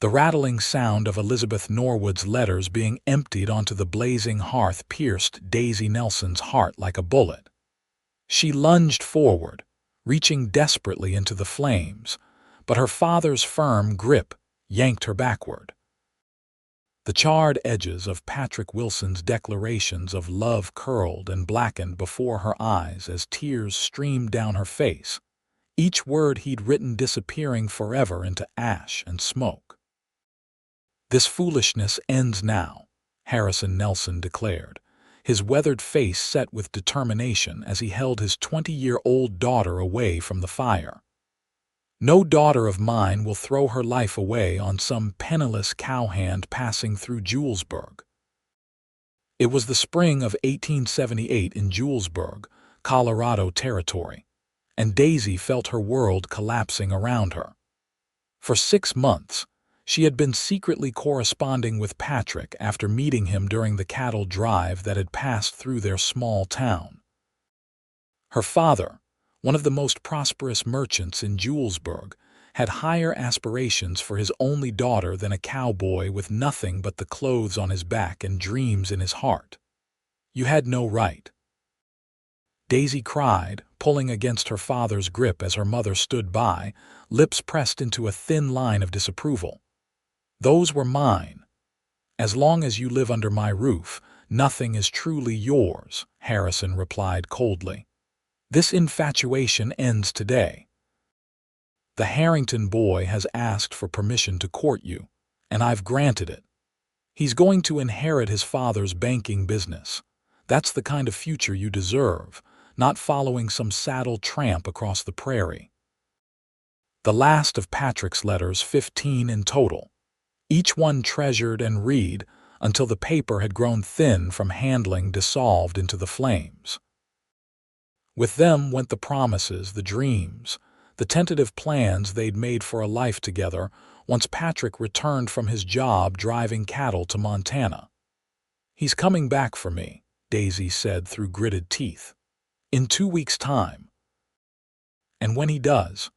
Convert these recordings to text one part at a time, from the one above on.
The rattling sound of Elizabeth Norwood's letters being emptied onto the blazing hearth pierced Daisy Nelson's heart like a bullet. She lunged forward, reaching desperately into the flames, but her father's firm grip yanked her backward. The charred edges of Patrick Wilson's declarations of love curled and blackened before her eyes as tears streamed down her face, each word he'd written disappearing forever into ash and smoke. "This foolishness ends now," Harrison Nelson declared, his weathered face set with determination as he held his 20-year-old daughter away from the fire. "No daughter of mine will throw her life away on some penniless cowhand passing through Julesburg." It was the spring of 1878 in Julesburg, Colorado Territory, and Daisy felt her world collapsing around her. For 6 months, she had been secretly corresponding with Patrick after meeting him during the cattle drive that had passed through their small town. Her father, one of the most prosperous merchants in Julesburg, had higher aspirations for his only daughter than a cowboy with nothing but the clothes on his back and dreams in his heart. "You had no right," Daisy cried, pulling against her father's grip as her mother stood by, lips pressed into a thin line of disapproval. "Those were mine. As long as you live under my roof, nothing is truly yours," Harrison replied coldly. "This infatuation ends today. The Harrington boy has asked for permission to court you, and I've granted it. He's going to inherit his father's banking business. That's the kind of future you deserve, not following some saddled tramp across the prairie." The last of Patrick's letters, 15 in total, each one treasured and read until the paper had grown thin from handling, dissolved into the flames. With them went the promises, the dreams, the tentative plans they'd made for a life together once Patrick returned from his job driving cattle to Montana. "He's coming back for me," Daisy said through gritted teeth. "In 2 weeks' time. And when he does,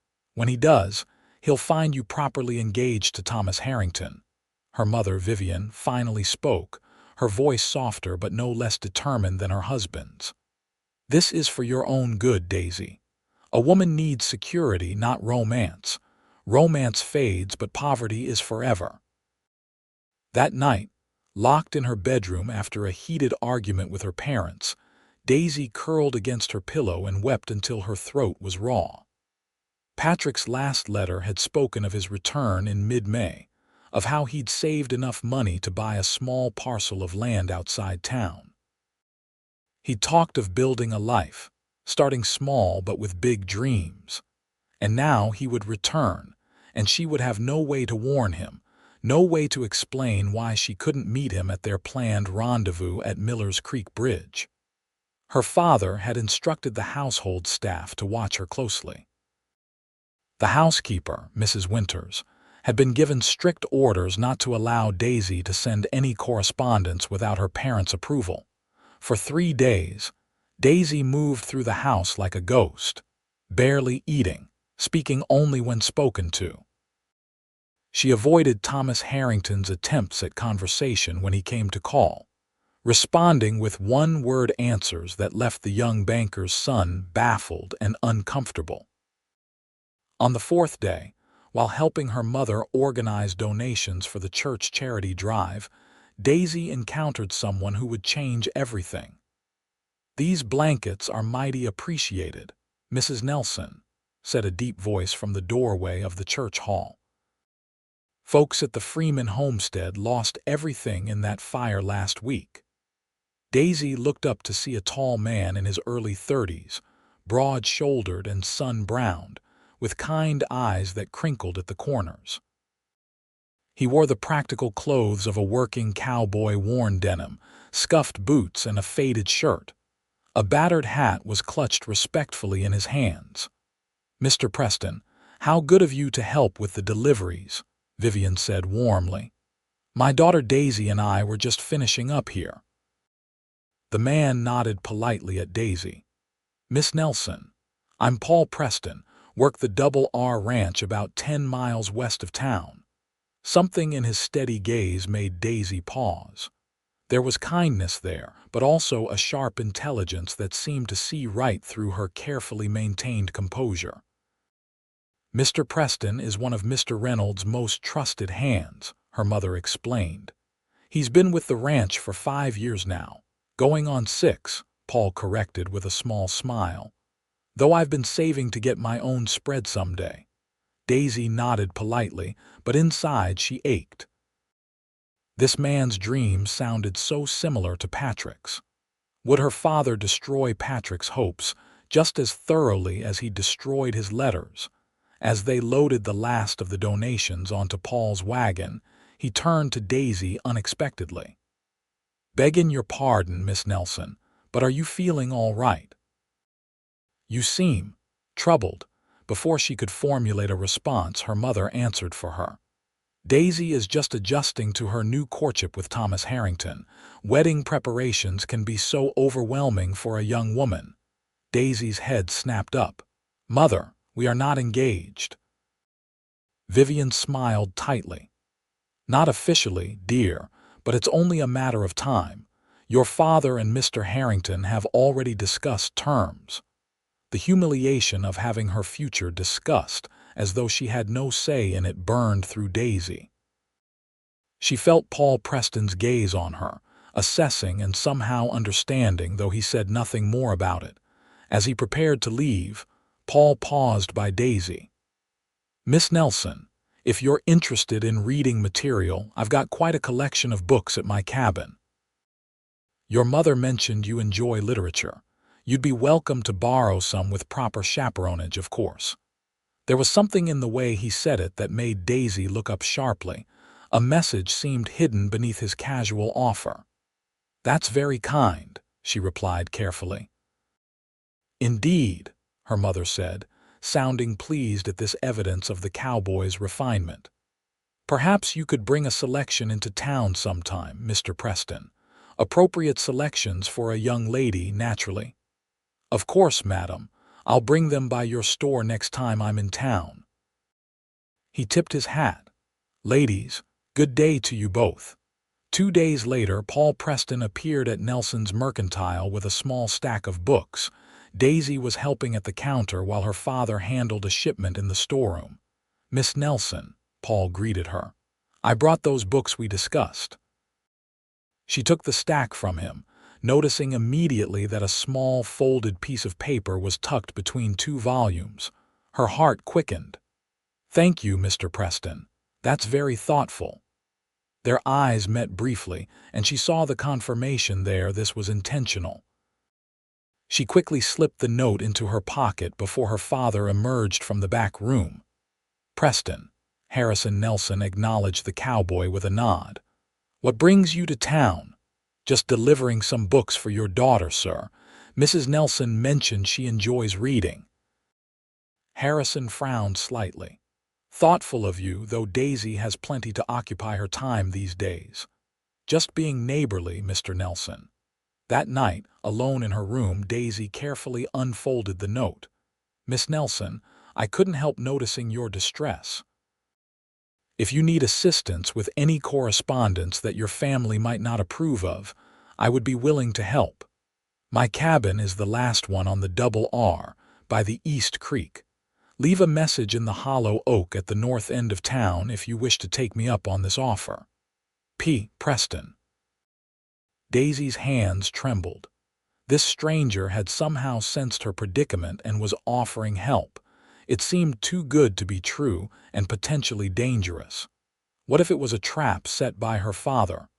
he'll find you properly engaged to Thomas Harrington." Her mother, Vivian, finally spoke, her voice softer but no less determined than her husband's. "This is for your own good, Daisy. A woman needs security, not romance. Romance fades, but poverty is forever." That night, locked in her bedroom after a heated argument with her parents, Daisy curled against her pillow and wept until her throat was raw. Patrick's last letter had spoken of his return in mid-May, of how he'd saved enough money to buy a small parcel of land outside town. He'd talked of building a life, starting small but with big dreams. And now he would return, and she would have no way to warn him, no way to explain why she couldn't meet him at their planned rendezvous at Miller's Creek Bridge. Her father had instructed the household staff to watch her closely. The housekeeper, Mrs. Winters, had been given strict orders not to allow Daisy to send any correspondence without her parents' approval. For 3 days, Daisy moved through the house like a ghost, barely eating, speaking only when spoken to. She avoided Thomas Harrington's attempts at conversation when he came to call, responding with one-word answers that left the young banker's son baffled and uncomfortable. On the 4th day, while helping her mother organize donations for the church charity drive, Daisy encountered someone who would change everything. "These blankets are mighty appreciated, Mrs. Nelson," said a deep voice from the doorway of the church hall. "Folks at the Freeman homestead lost everything in that fire last week." Daisy looked up to see a tall man in his early 30s, broad-shouldered and sun-browned, with kind eyes that crinkled at the corners. He wore the practical clothes of a working cowboy: worn denim, scuffed boots, and a faded shirt. A battered hat was clutched respectfully in his hands. "Mr. Preston, how good of you to help with the deliveries," Vivian said warmly. "My daughter Daisy and I were just finishing up here." The man nodded politely at Daisy. "Miss Nelson, I'm Paul Preston, work the Double R Ranch about 10 miles west of town. Something in his steady gaze made Daisy pause. There was kindness there, but also a sharp intelligence that seemed to see right through her carefully maintained composure. "Mr. Preston is one of Mr. Reynolds' most trusted hands," her mother explained. "He's been with the ranch for 5 years now. Going on 6, Paul corrected with a small smile. "Though I've been saving to get my own spread someday." Daisy nodded politely, but inside she ached. This man's dreams sounded so similar to Patrick's. Would her father destroy Patrick's hopes just as thoroughly as he destroyed his letters? As they loaded the last of the donations onto Paul's wagon, he turned to Daisy unexpectedly. "Begging your pardon, Miss Nelson, but are you feeling all right? You seem troubled." Before she could formulate a response, her mother answered for her. "Daisy is just adjusting to her new courtship with Thomas Harrington. Wedding preparations can be so overwhelming for a young woman." Daisy's head snapped up. "Mother, we are not engaged." Vivian smiled tightly. "Not officially, dear, but it's only a matter of time. Your father and Mr. Harrington have already discussed terms." The humiliation of having her future discussed as though she had no say in it burned through Daisy. She felt Paul Preston's gaze on her, assessing and somehow understanding, though he said nothing more about it. As he prepared to leave, Paul paused by Daisy. "Miss Nelson, if you're interested in reading material, I've got quite a collection of books at my cabin. Your mother mentioned you enjoy literature. You'd be welcome to borrow some with proper chaperonage, of course." There was something in the way he said it that made Daisy look up sharply. A message seemed hidden beneath his casual offer. "That's very kind," she replied carefully. "Indeed," her mother said, sounding pleased at this evidence of the cowboy's refinement. "Perhaps you could bring a selection into town sometime, Mr. Preston. Appropriate selections for a young lady, naturally." "Of course, madam. I'll bring them by your store next time I'm in town." He tipped his hat. "Ladies, good day to you both." 2 days later, Paul Preston appeared at Nelson's Mercantile with a small stack of books. Daisy was helping at the counter while her father handled a shipment in the storeroom. "Miss Nelson," Paul greeted her. "I brought those books we discussed." She took the stack from him, noticing immediately that a small folded piece of paper was tucked between 2 volumes. Her heart quickened. "Thank you, Mr. Preston. That's very thoughtful." Their eyes met briefly, and she saw the confirmation there this was intentional. She quickly slipped the note into her pocket before her father emerged from the back room. "Preston," Harrison Nelson acknowledged the cowboy with a nod. "What brings you to town?" "Just delivering some books for your daughter, sir. Mrs. Nelson mentioned she enjoys reading." Harrison frowned slightly. "Thoughtful of you, though Daisy has plenty to occupy her time these days." "Just being neighborly, Mr. Nelson." That night, alone in her room, Daisy carefully unfolded the note. "Miss Nelson, I couldn't help noticing your distress. If you need assistance with any correspondence that your family might not approve of, I would be willing to help. My cabin is the last one on the Double R, by the East Creek. Leave a message in the hollow oak at the north end of town if you wish to take me up on this offer. P. Preston." Daisy's hands trembled. This stranger had somehow sensed her predicament and was offering help. It seemed too good to be true and potentially dangerous. What if it was a trap set by her father?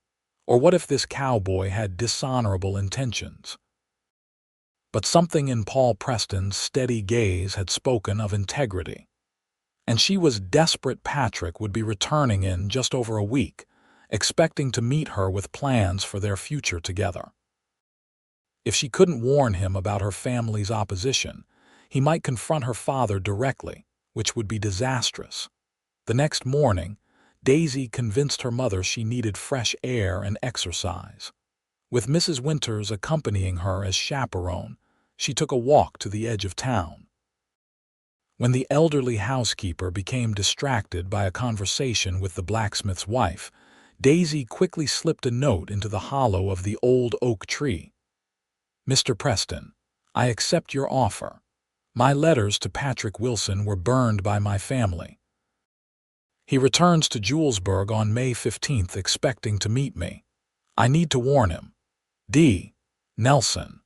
Or what if this cowboy had dishonorable intentions? But something in Paul Preston's steady gaze had spoken of integrity. And she was desperate Patrick would be returning in just over a week, expecting to meet her with plans for their future together. If she couldn't warn him about her family's opposition, he might confront her father directly, which would be disastrous. The next morning, Daisy convinced her mother she needed fresh air and exercise. With Mrs. Winters accompanying her as chaperone, she took a walk to the edge of town. When the elderly housekeeper became distracted by a conversation with the blacksmith's wife, Daisy quickly slipped a note into the hollow of the old oak tree. "Mr. Preston, I accept your offer. My letters to Patrick Wilson were burned by my family. He returns to Julesburg on May 15th expecting to meet me. I need to warn him. D. Nelson."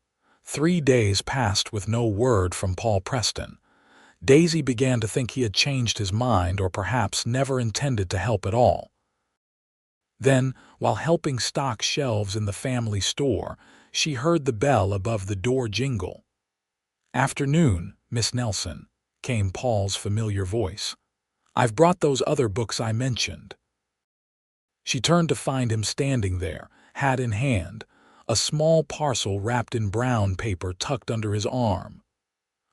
3 days passed with no word from Paul Preston. Daisy began to think he had changed his mind or perhaps never intended to help at all. Then, while helping stock shelves in the family store, she heard the bell above the door jingle. "Afternoon, Miss Nelson," came Paul's familiar voice. "I've brought those other books I mentioned." She turned to find him standing there, hat in hand, a small parcel wrapped in brown paper tucked under his arm.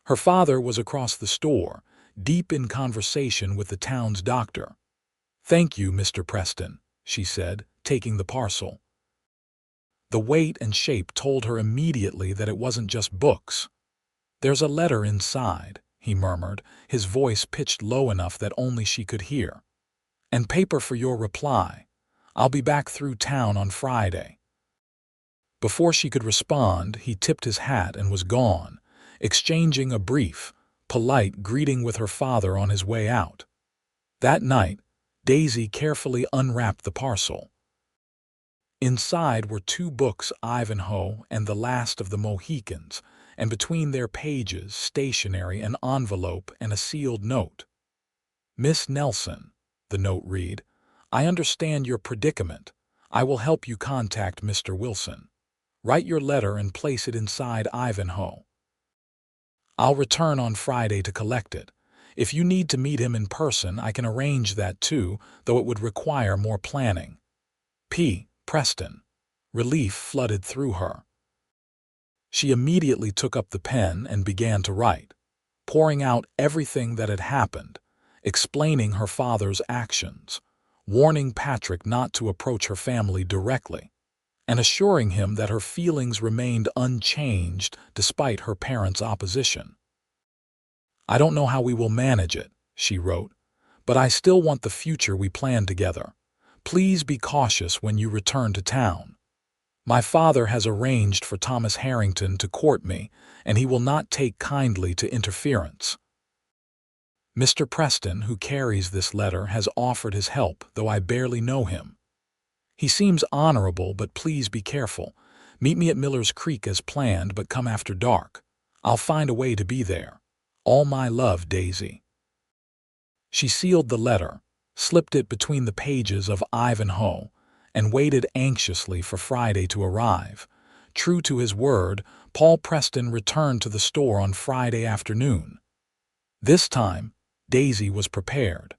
Her father was across the store, deep in conversation with the town's doctor. "Thank you, Mr. Preston," she said, taking the parcel. The weight and shape told her immediately that it wasn't just books. "There's a letter inside," he murmured, his voice pitched low enough that only she could hear. "And paper for your reply. I'll be back through town on Friday." Before she could respond, he tipped his hat and was gone, exchanging a brief, polite greeting with her father on his way out. That night, Daisy carefully unwrapped the parcel. Inside were 2 books, Ivanhoe and The Last of the Mohicans, and between their pages, stationery, an envelope, and a sealed note. "Miss Nelson," the note read, "I understand your predicament. I will help you contact Mr. Wilson. Write your letter and place it inside Ivanhoe. I'll return on Friday to collect it. If you need to meet him in person, I can arrange that too, though it would require more planning. P. Preston." Relief flooded through her. She immediately took up the pen and began to write, pouring out everything that had happened, explaining her father's actions, warning Patrick not to approach her family directly, and assuring him that her feelings remained unchanged despite her parents' opposition. "I don't know how we will manage it," she wrote, "but I still want the future we planned together. Please be cautious when you return to town. My father has arranged for Thomas Harrington to court me, and he will not take kindly to interference. Mr. Preston, who carries this letter, has offered his help, though I barely know him. He seems honorable, but please be careful. Meet me at Miller's Creek as planned, but come after dark. I'll find a way to be there. All my love, Daisy." She sealed the letter, slipped it between the pages of Ivanhoe, and waited anxiously for Friday to arrive. True to his word, Paul Preston returned to the store on Friday afternoon. This time, Daisy was prepared.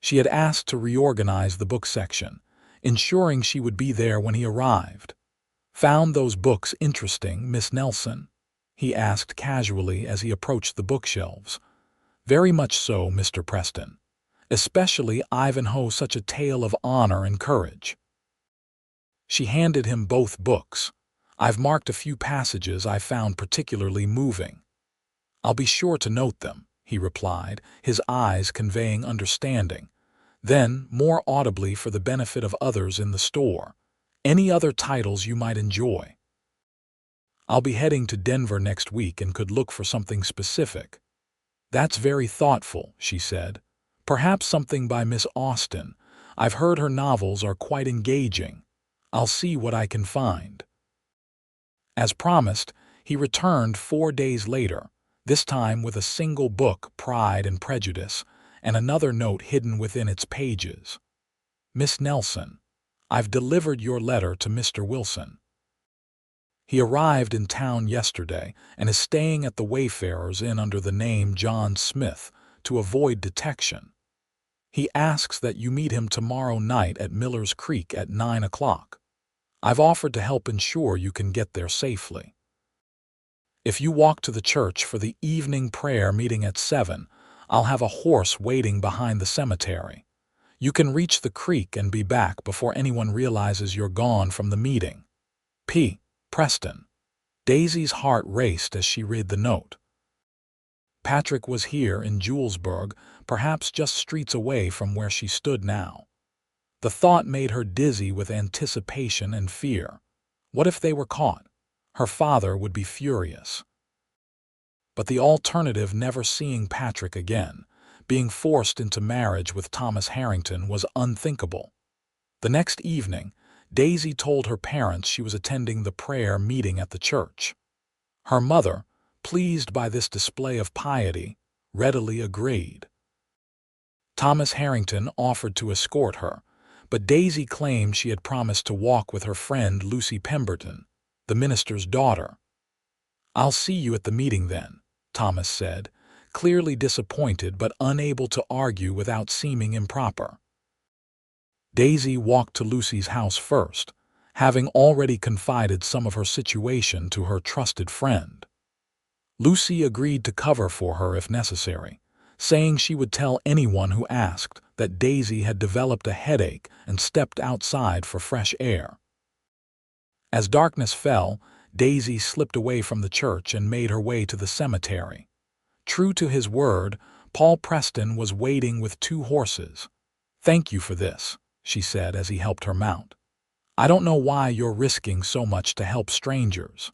She had asked to reorganize the book section, ensuring she would be there when he arrived. "Found those books interesting, Miss Nelson?" he asked casually as he approached the bookshelves. "Very much so, Mr. Preston. Especially Ivanhoe, such a tale of honor and courage." She handed him both books. "I've marked a few passages I found particularly moving." "I'll be sure to note them," he replied, his eyes conveying understanding. Then, more audibly for the benefit of others in the store, "Any other titles you might enjoy?" "I'll be heading to Denver next week and could look for something specific." "That's very thoughtful," she said. "Perhaps something by Miss Austen. I've heard her novels are quite engaging. I'll see what I can find." As promised, he returned 4 days later, this time with a single book, Pride and Prejudice, and another note hidden within its pages. "Miss Nelson, I've delivered your letter to Mr. Wilson. He arrived in town yesterday and is staying at the Wayfarers Inn under the name John Smith to avoid detection. He asks that you meet him tomorrow night at Miller's Creek at 9 o'clock. I've offered to help ensure you can get there safely. If you walk to the church for the evening prayer meeting at 7, I'll have a horse waiting behind the cemetery. You can reach the creek and be back before anyone realizes you're gone from the meeting. P. Preston." Daisy's heart raced as she read the note. Patrick was here in Julesburg, perhaps just streets away from where she stood now. The thought made her dizzy with anticipation and fear. What if they were caught? Her father would be furious. But the alternative, never seeing Patrick again, being forced into marriage with Thomas Harrington, was unthinkable. The next evening, Daisy told her parents she was attending the prayer meeting at the church. Her mother, pleased by this display of piety, readily agreed. Thomas Harrington offered to escort her, but Daisy claimed she had promised to walk with her friend Lucy Pemberton, the minister's daughter. "I'll see you at the meeting then," Thomas said, clearly disappointed but unable to argue without seeming improper. Daisy walked to Lucy's house first, having already confided some of her situation to her trusted friend. Lucy agreed to cover for her if necessary, saying she would tell anyone who asked that Daisy had developed a headache and stepped outside for fresh air. As darkness fell, Daisy slipped away from the church and made her way to the cemetery. True to his word, Paul Preston was waiting with 2 horses. "Thank you for this," she said as he helped her mount. "I don't know why you're risking so much to help strangers."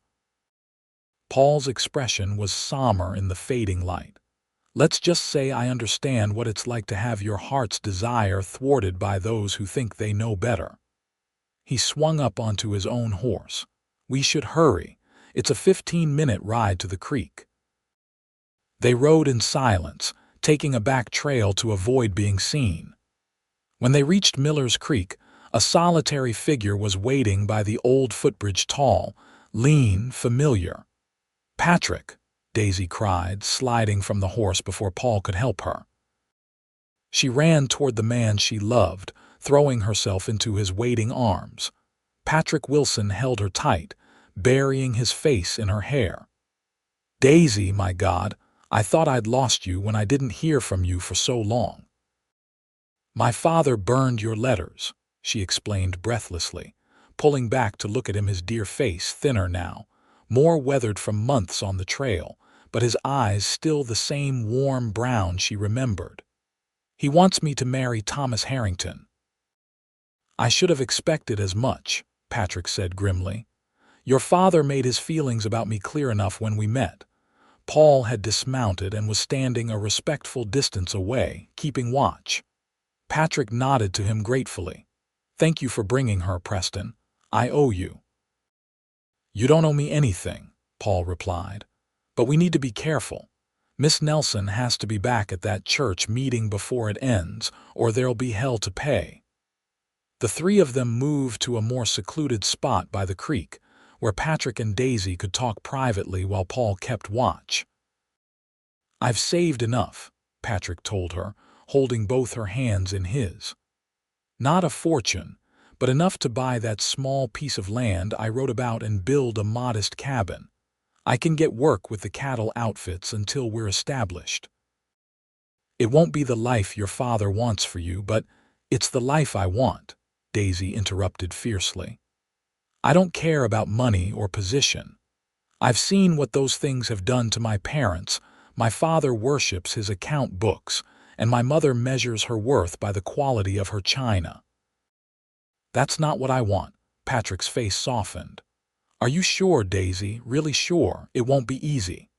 Paul's expression was somber in the fading light. "Let's just say I understand what it's like to have your heart's desire thwarted by those who think they know better." He swung up onto his own horse. "We should hurry. It's a 15-minute ride to the creek." They rode in silence, taking a back trail to avoid being seen. When they reached Miller's Creek, a solitary figure was waiting by the old footbridge, tall, lean, familiar. "Patrick!" Daisy cried, sliding from the horse before Paul could help her. She ran toward the man she loved, throwing herself into his waiting arms. Patrick Wilson held her tight, burying his face in her hair. "Daisy, my God, I thought I'd lost you when I didn't hear from you for so long." "My father burned your letters," she explained breathlessly, pulling back to look at him, his dear face thinner now, more weathered from months on the trail, but his eyes still the same warm brown she remembered. "He wants me to marry Thomas Harrington." "I should have expected as much," Patrick said grimly. "Your father made his feelings about me clear enough when we met." Paul had dismounted and was standing a respectful distance away, keeping watch. Patrick nodded to him gratefully. "Thank you for bringing her, Preston. I owe you." "You don't owe me anything," Paul replied. "But we need to be careful. Miss Nelson has to be back at that church meeting before it ends, or there'll be hell to pay." The 3 of them moved to a more secluded spot by the creek, where Patrick and Daisy could talk privately while Paul kept watch. "I've saved enough," Patrick told her, holding both her hands in his. "Not a fortune, but enough to buy that small piece of land I wrote about and build a modest cabin. I can get work with the cattle outfits until we're established." "It won't be the life your father wants for you, but it's the life I want," Daisy interrupted fiercely. "I don't care about money or position. I've seen what those things have done to my parents. My father worships his account books, and my mother measures her worth by the quality of her china." "That's not what I want." Patrick's face softened. "Are you sure, Daisy, really sure it won't be easy?"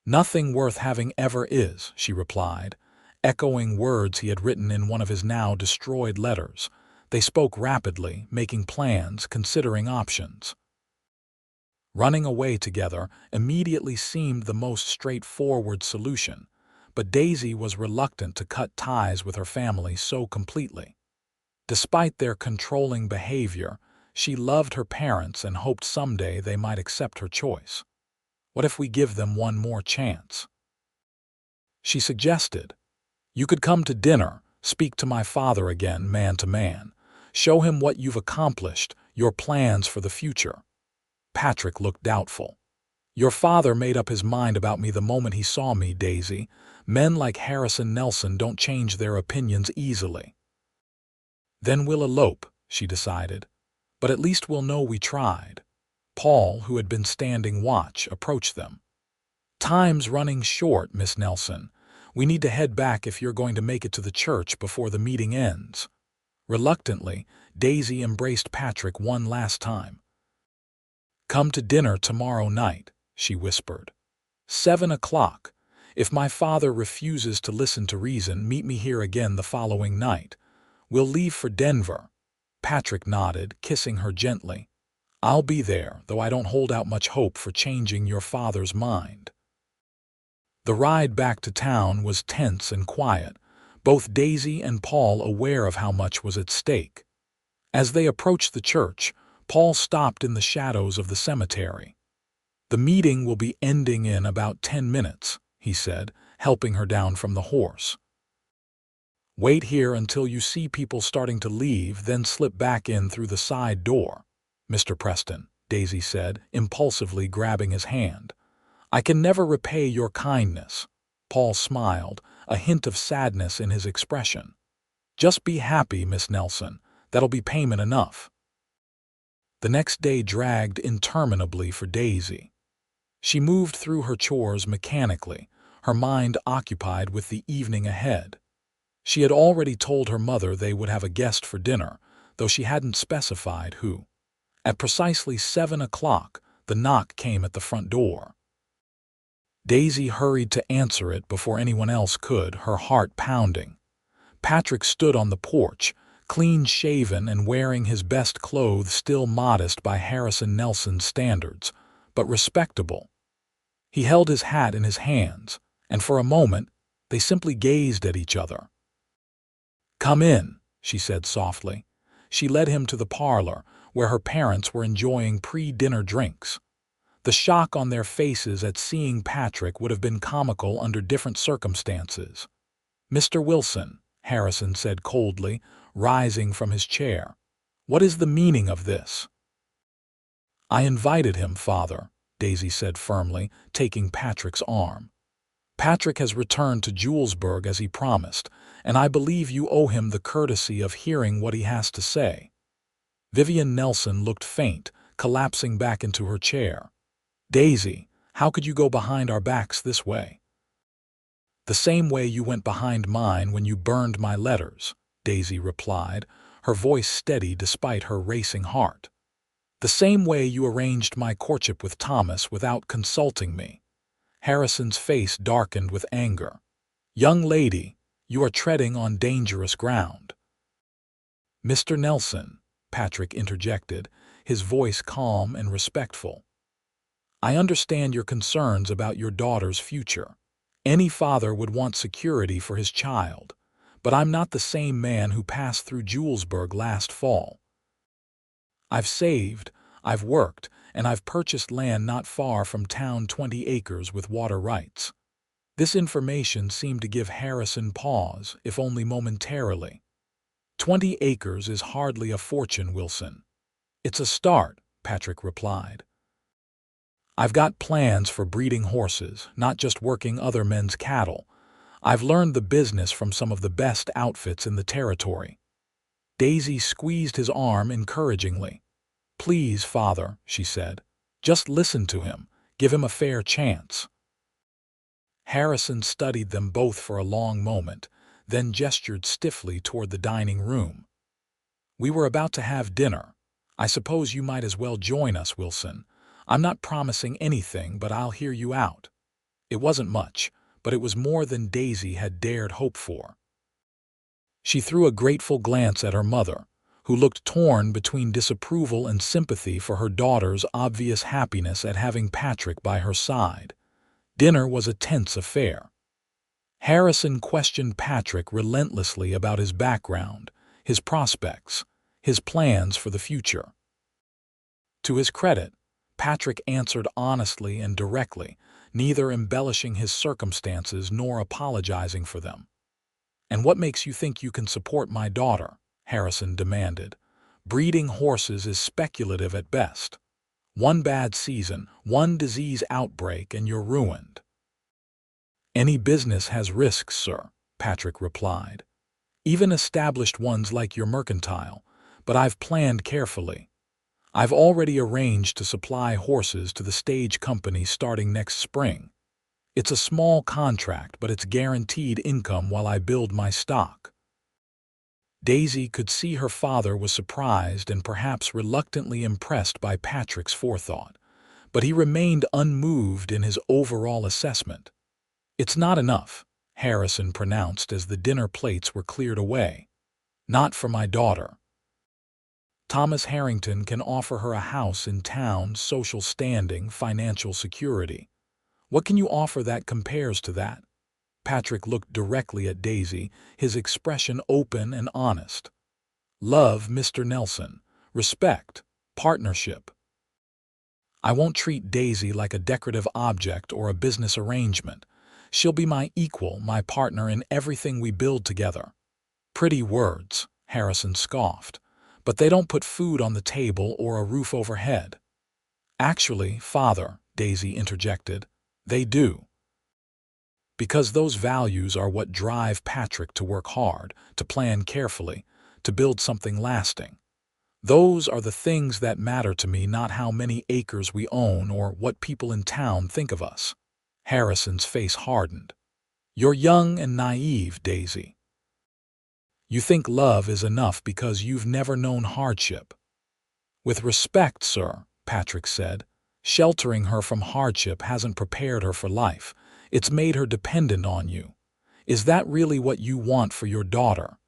"Nothing worth having ever is," she replied, echoing words he had written in one of his now destroyed letters. They spoke rapidly, making plans, considering options. Running away together immediately seemed the most straightforward solution, but Daisy was reluctant to cut ties with her family so completely. Despite their controlling behavior, she loved her parents and hoped someday they might accept her choice. "What if we give them one more chance?" she suggested. "You could come to dinner, speak to my father again, man to man. Show him what you've accomplished, your plans for the future." Patrick looked doubtful. "Your father made up his mind about me the moment he saw me, Daisy. Men like Harrison Nelson don't change their opinions easily." "Then we'll elope," she decided. "But at least we'll know we tried." Paul, who had been standing watch, approached them. Time's running short, Miss Nelson. We need to head back if you're going to make it to the church before the meeting ends." Reluctantly, Daisy embraced Patrick one last time. "Come to dinner tomorrow night," she whispered. 7 o'clock. If my father refuses to listen to reason, meet me here again the following night. We'll leave for Denver." Patrick nodded, kissing her gently. "I'll be there, though I don't hold out much hope for changing your father's mind." The ride back to town was tense and quiet, both Daisy and Paul aware of how much was at stake. As they approached the church, Paul stopped in the shadows of the cemetery. "The meeting will be ending in about 10 minutes, he said, helping her down from the horse. "Wait here until you see people starting to leave, then slip back in through the side door, Mr. Preston," Daisy said, impulsively grabbing his hand. "I can never repay your kindness." Paul smiled, a hint of sadness in his expression. "Just be happy, Miss Nelson. That'll be payment enough." The next day dragged interminably for Daisy. She moved through her chores mechanically, her mind occupied with the evening ahead. She had already told her mother they would have a guest for dinner, though she hadn't specified who. At precisely 7 o'clock, the knock came at the front door. Daisy hurried to answer it before anyone else could, her heart pounding. Patrick stood on the porch, clean-shaven and wearing his best clothes, still modest by Harrison Nelson's standards, but respectable. He held his hat in his hands, and for a moment they simply gazed at each other. "Come in," she said softly. She led him to the parlor, where her parents were enjoying pre-dinner drinks. The shock on their faces at seeing Patrick would have been comical under different circumstances. "Mr. Wilson," Harrison said coldly, rising from his chair, "what is the meaning of this?" "I invited him, Father," Daisy said firmly, taking Patrick's arm. "Patrick has returned to Julesburg as he promised, and I believe you owe him the courtesy of hearing what he has to say." Vivian Nelson looked faint, collapsing back into her chair. "Daisy, how could you go behind our backs this way?" "The same way you went behind mine when you burned my letters," Daisy replied, her voice steady despite her racing heart. "The same way you arranged my courtship with Thomas without consulting me." Harrison's face darkened with anger. "Young lady, you are treading on dangerous ground." "Mr. Nelson," Patrick interjected, his voice calm and respectful. "I understand your concerns about your daughter's future. Any father would want security for his child, but I'm not the same man who passed through Julesburg last fall. I've saved, I've worked, and I've purchased land not far from town, 20 acres with water rights." This information seemed to give Harrison pause, if only momentarily. 20 acres is hardly a fortune, Wilson." "It's a start," Patrick replied. "I've got plans for breeding horses, not just working other men's cattle. I've learned the business from some of the best outfits in the territory." Daisy squeezed his arm encouragingly. "Please, Father," she said. "Just listen to him. Give him a fair chance." Harrison studied them both for a long moment, then gestured stiffly toward the dining room. "We were about to have dinner. I suppose you might as well join us, Wilson. I'm not promising anything, but I'll hear you out." It wasn't much, but it was more than Daisy had dared hope for. She threw a grateful glance at her mother, who looked torn between disapproval and sympathy for her daughter's obvious happiness at having Patrick by her side. Dinner was a tense affair. Harrison questioned Patrick relentlessly about his background, his prospects, his plans for the future. To his credit, Patrick answered honestly and directly, neither embellishing his circumstances nor apologizing for them. "And what makes you think you can support my daughter?" Harrison demanded. "Breeding horses is speculative at best. One bad season, one disease outbreak, and you're ruined." "Any business has risks, sir," Patrick replied. "Even established ones like your mercantile, but I've planned carefully. I've already arranged to supply horses to the stage company starting next spring." It's a small contract, but it's guaranteed income while I build my stock. Daisy could see her father was surprised and perhaps reluctantly impressed by Patrick's forethought, but he remained unmoved in his overall assessment. "It's not enough," Harrison pronounced as the dinner plates were cleared away. "Not for my daughter. Thomas Harrington can offer her a house in town, social standing, financial security. What can you offer that compares to that?" Patrick looked directly at Daisy, his expression open and honest. "Love, Mr. Nelson. Respect. Partnership. I won't treat Daisy like a decorative object or a business arrangement. She'll be my equal, my partner in everything we build together." "Pretty words," Harrison scoffed, "but they don't put food on the table or a roof overhead." "Actually, Father," Daisy interjected, "they do. Because those values are what drive Patrick to work hard, to plan carefully, to build something lasting. Those are the things that matter to me, not how many acres we own or what people in town think of us." Harrison's face hardened. "You're young and naive, Daisy. You think love is enough because you've never known hardship." "With respect, sir," Patrick said, "sheltering her from hardship hasn't prepared her for life. It's made her dependent on you. Is that really what you want for your daughter?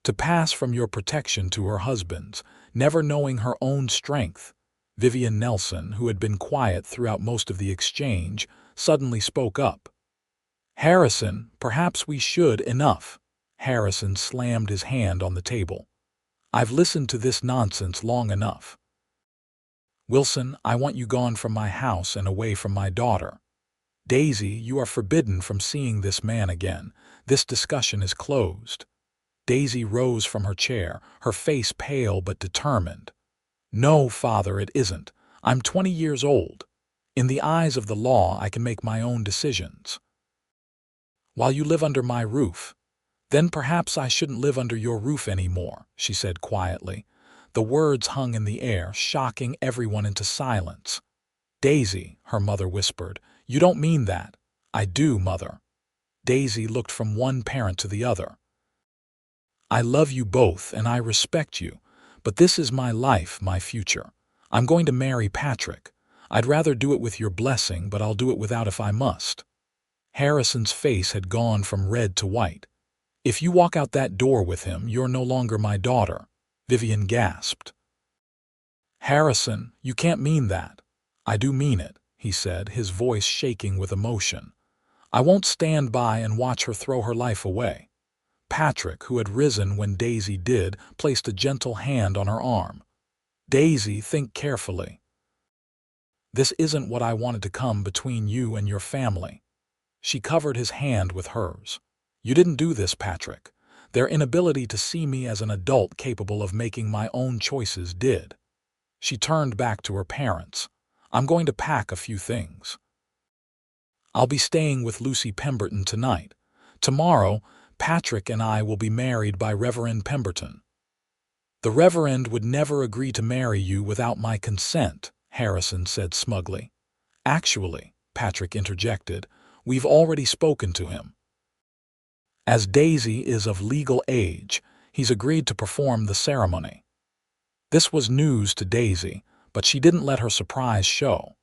To pass from your protection to her husband's, never knowing her own strength?" Vivian Nelson, who had been quiet throughout most of the exchange, suddenly spoke up. "Harrison, perhaps we should enough." Harrison slammed his hand on the table. "I've listened to this nonsense long enough. Wilson, I want you gone from my house and away from my daughter. Daisy, you are forbidden from seeing this man again. This discussion is closed." Daisy rose from her chair, her face pale but determined. "No, Father, it isn't. I'm 20 years old. In the eyes of the law, I can make my own decisions. While you live under my roof, then perhaps I shouldn't live under your roof anymore," she said quietly. The words hung in the air, shocking everyone into silence. "Daisy," her mother whispered, "you don't mean that." "I do, Mother." Daisy looked from one parent to the other. "I love you both and I respect you, but this is my life, my future. I'm going to marry Patrick. I'd rather do it with your blessing, but I'll do it without if I must." Harrison's face had gone from red to white. "If you walk out that door with him, you're no longer my daughter," Vivian gasped. "Harrison, you can't mean that." "I do mean it," he said, his voice shaking with emotion. "I won't stand by and watch her throw her life away." Patrick, who had risen when Daisy did, placed a gentle hand on her arm. "Daisy, think carefully. This isn't what I wanted to come between you and your family." She covered his hand with hers. "You didn't do this, Patrick. Their inability to see me as an adult capable of making my own choices did." She turned back to her parents. "I'm going to pack a few things. I'll be staying with Lucy Pemberton tonight. Tomorrow, Patrick and I will be married by Reverend Pemberton." "The Reverend would never agree to marry you without my consent," Harrison said smugly. "Actually," Patrick interjected, "we've already spoken to him. As Daisy is of legal age, he's agreed to perform the ceremony." This was news to Daisy, but she didn't let her surprise show.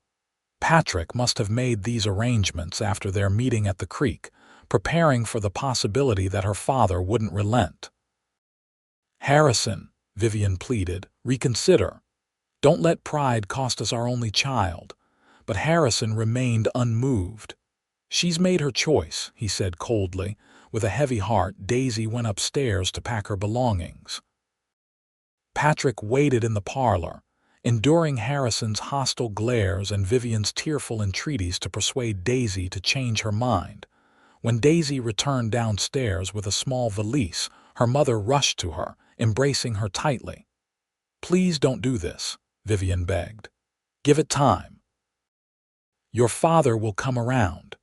Patrick must have made these arrangements after their meeting at the creek, preparing for the possibility that her father wouldn't relent. "Harrison," Vivian pleaded, "reconsider. Don't let pride cost us our only child." But Harrison remained unmoved. "She's made her choice," he said coldly. With a heavy heart, Daisy went upstairs to pack her belongings. Patrick waited in the parlor, enduring Harrison's hostile glares and Vivian's tearful entreaties to persuade Daisy to change her mind. When Daisy returned downstairs with a small valise, her mother rushed to her, embracing her tightly. "Please don't do this," Vivian begged. "Give it time. Your father will come around."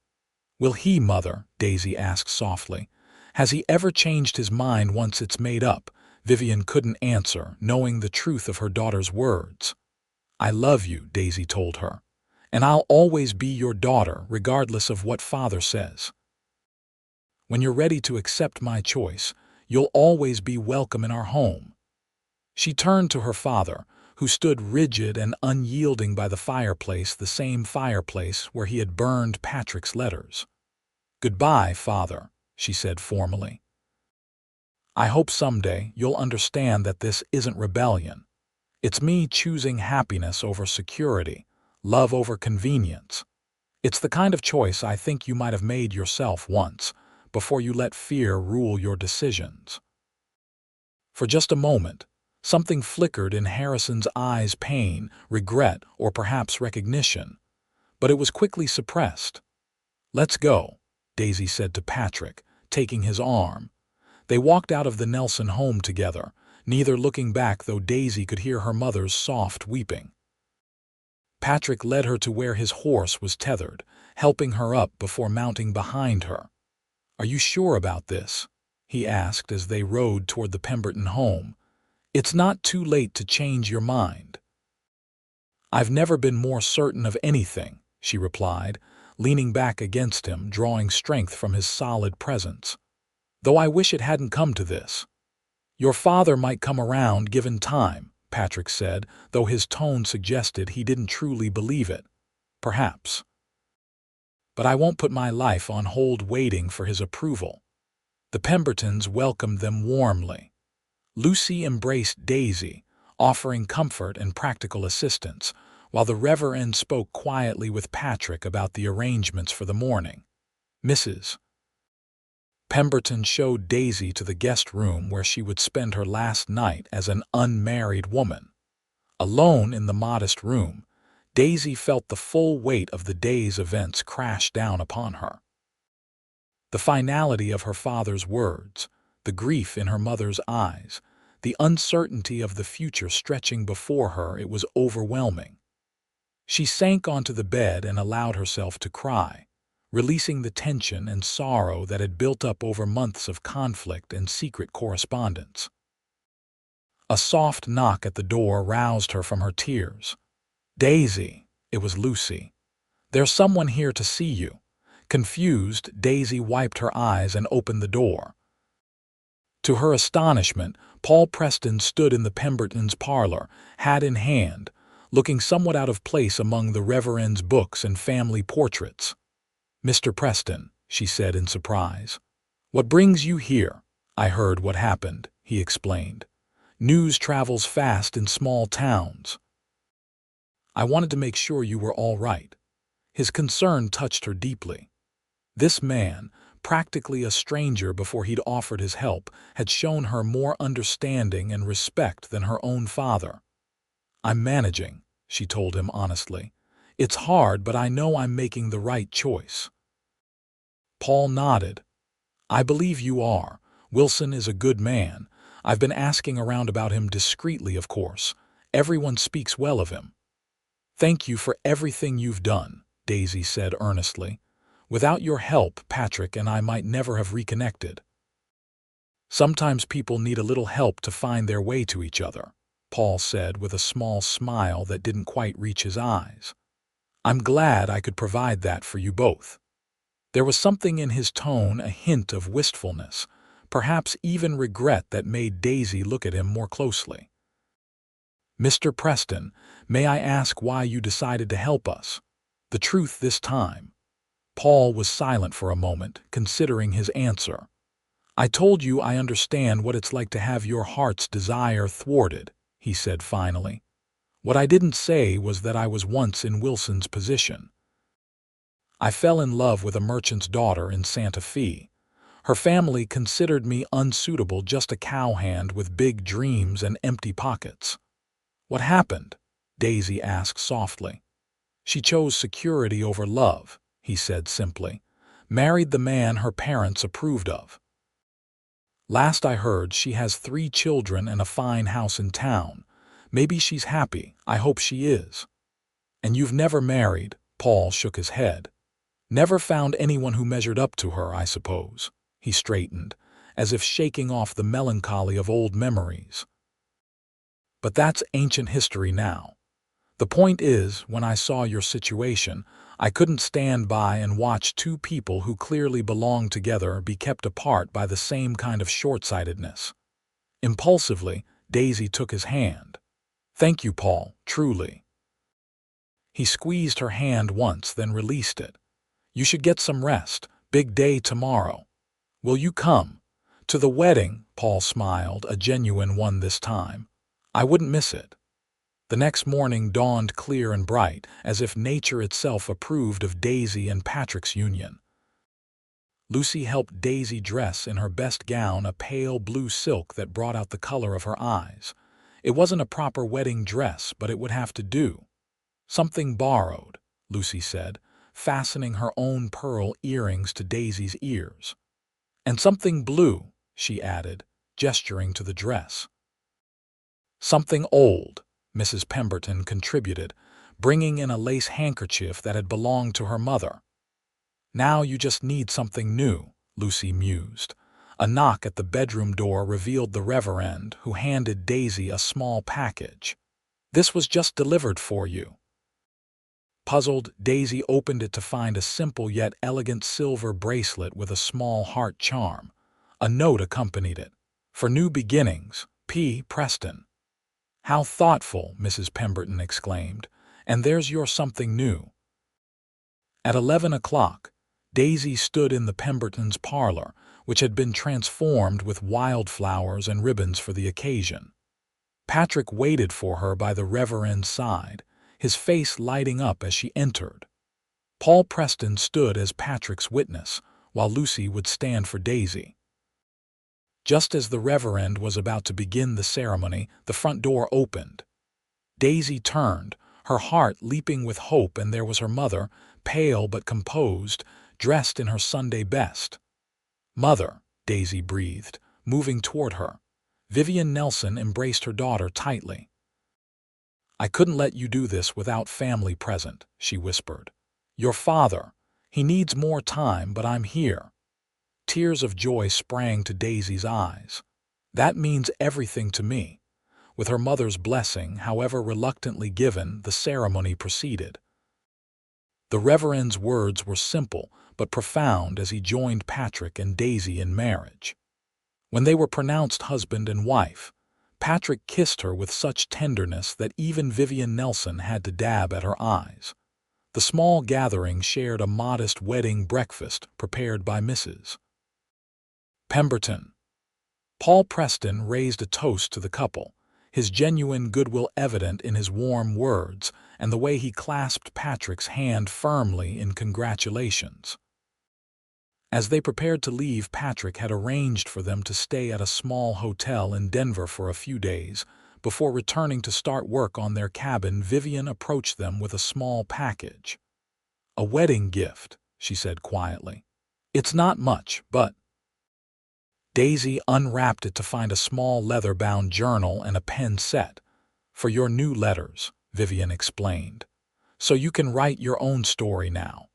"Will he, Mother?" Daisy asked softly. "Has he ever changed his mind once it's made up?" Vivian couldn't answer, knowing the truth of her daughter's words. "I love you," Daisy told her, And I'll always be your daughter, regardless of what father says. When you're ready to accept my choice, you'll always be welcome in our home." She turned to her father, who stood rigid and unyielding by the fireplace, the same fireplace where he had burned Patrick's letters. "Goodbye, father," she said formally. "I hope someday you'll understand that this isn't rebellion. It's me choosing happiness over security, love over convenience. It's the kind of choice I think you might have made yourself once, before you let fear rule your decisions." For just a moment, something flickered in Harrison's eyes, pain, regret, or perhaps recognition, but it was quickly suppressed. "Let's go," Daisy said to Patrick, taking his arm. They walked out of the Nelson home together, neither looking back, though Daisy could hear her mother's soft weeping. Patrick led her to where his horse was tethered, helping her up before mounting behind her. "Are you sure about this?" he asked as they rode toward the Pemberton home. "It's not too late to change your mind." "I've never been more certain of anything," she replied, leaning back against him, drawing strength from his solid presence. "Though I wish it hadn't come to this." "Your father might come around given time," Patrick said, though his tone suggested he didn't truly believe it. "Perhaps. But I won't put my life on hold waiting for his approval." The Pembertons welcomed them warmly. Lucy embraced Daisy, offering comfort and practical assistance, while the Reverend spoke quietly with Patrick about the arrangements for the morning. Mrs. Pemberton showed Daisy to the guest room where she would spend her last night as an unmarried woman. Alone in the modest room, Daisy felt the full weight of the day's events crash down upon her. The finality of her father's words, the grief in her mother's eyes, the uncertainty of the future stretching before her, it was overwhelming. She sank onto the bed and allowed herself to cry, releasing the tension and sorrow that had built up over months of conflict and secret correspondence. A soft knock at the door roused her from her tears. "Daisy," it was Lucy. "There's someone here to see you." Confused, Daisy wiped her eyes and opened the door. To her astonishment, Paul Preston stood in the Pembertons' parlor, hat in hand, looking somewhat out of place among the Reverend's books and family portraits. "Mr. Preston," she said in surprise. "What brings you here?" "I heard what happened," he explained. "News travels fast in small towns. I wanted to make sure you were all right." His concern touched her deeply. This man, practically a stranger before he'd offered his help, had shown her more understanding and respect than her own father. "I'm managing," she told him honestly. "It's hard, but I know I'm making the right choice." Paul nodded. "I believe you are. Wilson is a good man. I've been asking around about him discreetly, of course. Everyone speaks well of him." "Thank you for everything you've done," Daisy said earnestly. "Without your help, Patrick and I might never have reconnected." "Sometimes people need a little help to find their way to each other," Paul said with a small smile that didn't quite reach his eyes. "I'm glad I could provide that for you both." There was something in his tone, a hint of wistfulness, perhaps even regret, that made Daisy look at him more closely. "Mr. Preston, may I ask why you decided to help us? The truth this time." Paul was silent for a moment, considering his answer. "I told you I understand what it's like to have your heart's desire thwarted," he said finally. "What I didn't say was that I was once in Wilson's position. I fell in love with a merchant's daughter in Santa Fe. Her family considered me unsuitable, just a cowhand with big dreams and empty pockets." "What happened?" Daisy asked softly. "She chose security over love," he said simply. "Married the man her parents approved of. Last I heard, she has 3 children and a fine house in town. Maybe she's happy. I hope she is." "And you've never married?" Paul shook his head. "Never found anyone who measured up to her, I suppose." He straightened, as if shaking off the melancholy of old memories. "But that's ancient history now. The point is, when I saw your situation, I couldn't stand by and watch two people who clearly belong together be kept apart by the same kind of short-sightedness. Impulsively, Daisy took his hand. Thank you, Paul, truly. He squeezed her hand once, then released it. You should get some rest. Big day tomorrow. Will you come? To the wedding, Paul smiled, a genuine one this time. I wouldn't miss it. The next morning dawned clear and bright, as if nature itself approved of Daisy and Patrick's union. Lucy helped Daisy dress in her best gown, a pale blue silk that brought out the color of her eyes. It wasn't a proper wedding dress, but it would have to do. Something borrowed, Lucy said, fastening her own pearl earrings to Daisy's ears. And something blue, she added, gesturing to the dress. Something old, Mrs. Pemberton contributed, bringing in a lace handkerchief that had belonged to her mother. Now you just need something new, Lucy mused. A knock at the bedroom door revealed the Reverend, who handed Daisy a small package. This was just delivered for you. Puzzled, Daisy opened it to find a simple yet elegant silver bracelet with a small heart charm. A note accompanied it. For new beginnings, P. Preston. How thoughtful, Mrs. Pemberton exclaimed. And there's your something new. At 11 o'clock, Daisy stood in the Pembertons' parlor, which had been transformed with wildflowers and ribbons for the occasion. Patrick waited for her by the Reverend's side, his face lighting up as she entered. Paul Preston stood as Patrick's witness, while Lucy would stand for Daisy. Just as the Reverend was about to begin the ceremony, the front door opened. Daisy turned, her heart leaping with hope, and there was her mother, pale but composed, dressed in her Sunday best. Mother, Daisy breathed, moving toward her. Vivian Nelson embraced her daughter tightly. I couldn't let you do this without family present, she whispered. Your father, he needs more time, but I'm here. Tears of joy sprang to Daisy's eyes. That means everything to me. With her mother's blessing, however reluctantly given, the ceremony proceeded. The Reverend's words were simple but profound as he joined Patrick and Daisy in marriage. When they were pronounced husband and wife, Patrick kissed her with such tenderness that even Vivian Nelson had to dab at her eyes. The small gathering shared a modest wedding breakfast prepared by Mrs. Pemberton. Paul Preston raised a toast to the couple, his genuine goodwill evident in his warm words and the way he clasped Patrick's hand firmly in congratulations. As they prepared to leave, Patrick had arranged for them to stay at a small hotel in Denver for a few days. Before returning to start work on their cabin, Vivian approached them with a small package. A wedding gift, she said quietly. It's not much, but... Daisy unwrapped it to find a small leather-bound journal and a pen set. For your new letters, Vivian explained. So you can write your own story now.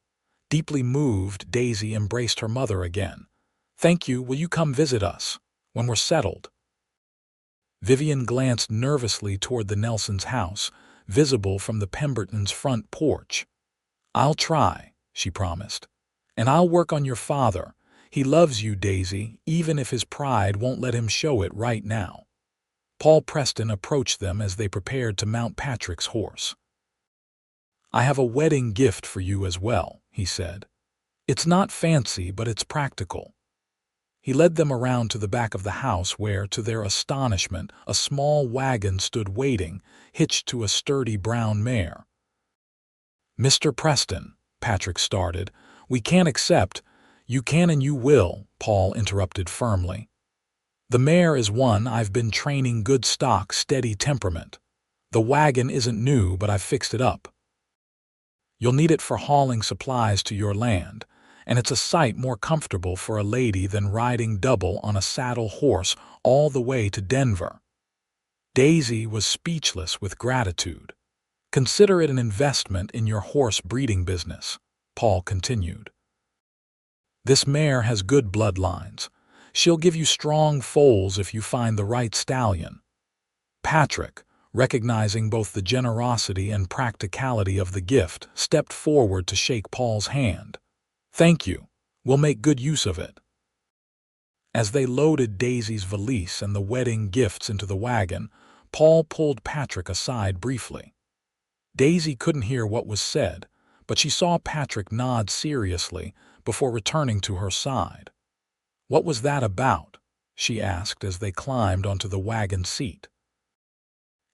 Deeply moved, Daisy embraced her mother again. Thank you. Will you come visit us when we're settled? Vivian glanced nervously toward the Nelsons' house, visible from the Pembertons' front porch. I'll try, she promised. And I'll work on your father. He loves you, Daisy, even if his pride won't let him show it right now. Paul Preston approached them as they prepared to mount Patrick's horse. I have a wedding gift for you as well, he said. It's not fancy, but it's practical. He led them around to the back of the house where, to their astonishment, a small wagon stood waiting, hitched to a sturdy brown mare. Mr. Preston, Patrick started, we can't accept. You can and you will, Paul interrupted firmly. The mare is one I've been training, good stock, steady temperament. The wagon isn't new, but I've fixed it up. You'll need it for hauling supplies to your land, and it's a sight more comfortable for a lady than riding double on a saddle horse all the way to Denver. Daisy was speechless with gratitude. Consider it an investment in your horse breeding business, Paul continued. This mare has good bloodlines. She'll give you strong foals if you find the right stallion. Patrick, recognizing both the generosity and practicality of the gift, stepped forward to shake Paul's hand. "Thank you. We'll make good use of it." As they loaded Daisy's valise and the wedding gifts into the wagon, Paul pulled Patrick aside briefly. Daisy couldn't hear what was said, but she saw Patrick nod seriously before returning to her side. "What was that about?" she asked as they climbed onto the wagon seat.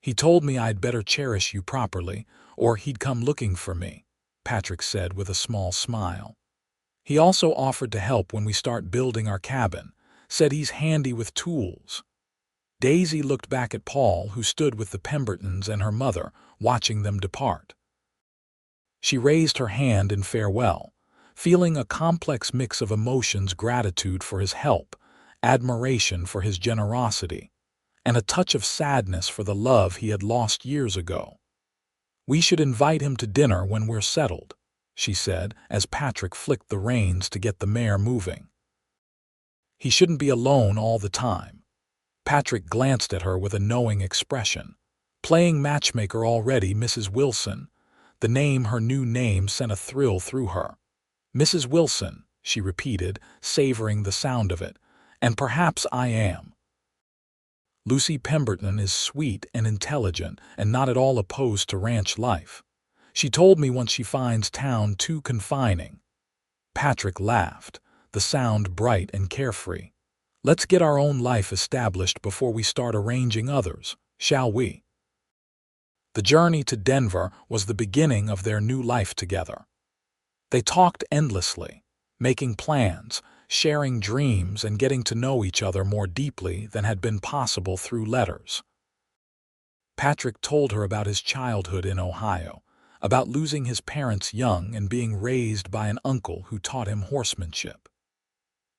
"He told me I'd better cherish you properly, or he'd come looking for me," Patrick said with a small smile. "He also offered to help when we start building our cabin, said he's handy with tools." Daisy looked back at Paul, who stood with the Pembertons and her mother, watching them depart. She raised her hand in farewell, feeling a complex mix of emotions: gratitude for his help, admiration for his generosity, and a touch of sadness for the love he had lost years ago. "We should invite him to dinner when we're settled," she said as Patrick flicked the reins to get the mare moving. "He shouldn't be alone all the time." Patrick glanced at her with a knowing expression. Playing matchmaker already, Mrs. Wilson. The name, her new name, sent a thrill through her. "Mrs. Wilson," she repeated, savoring the sound of it, "and perhaps I am. Lucy Pemberton is sweet and intelligent and not at all opposed to ranch life. She told me once she finds town too confining." Patrick laughed, the sound bright and carefree. "Let's get our own life established before we start arranging others, shall we?" The journey to Denver was the beginning of their new life together. They talked endlessly, making plans, sharing dreams, and getting to know each other more deeply than had been possible through letters. Patrick told her about his childhood in Ohio, about losing his parents young and being raised by an uncle who taught him horsemanship.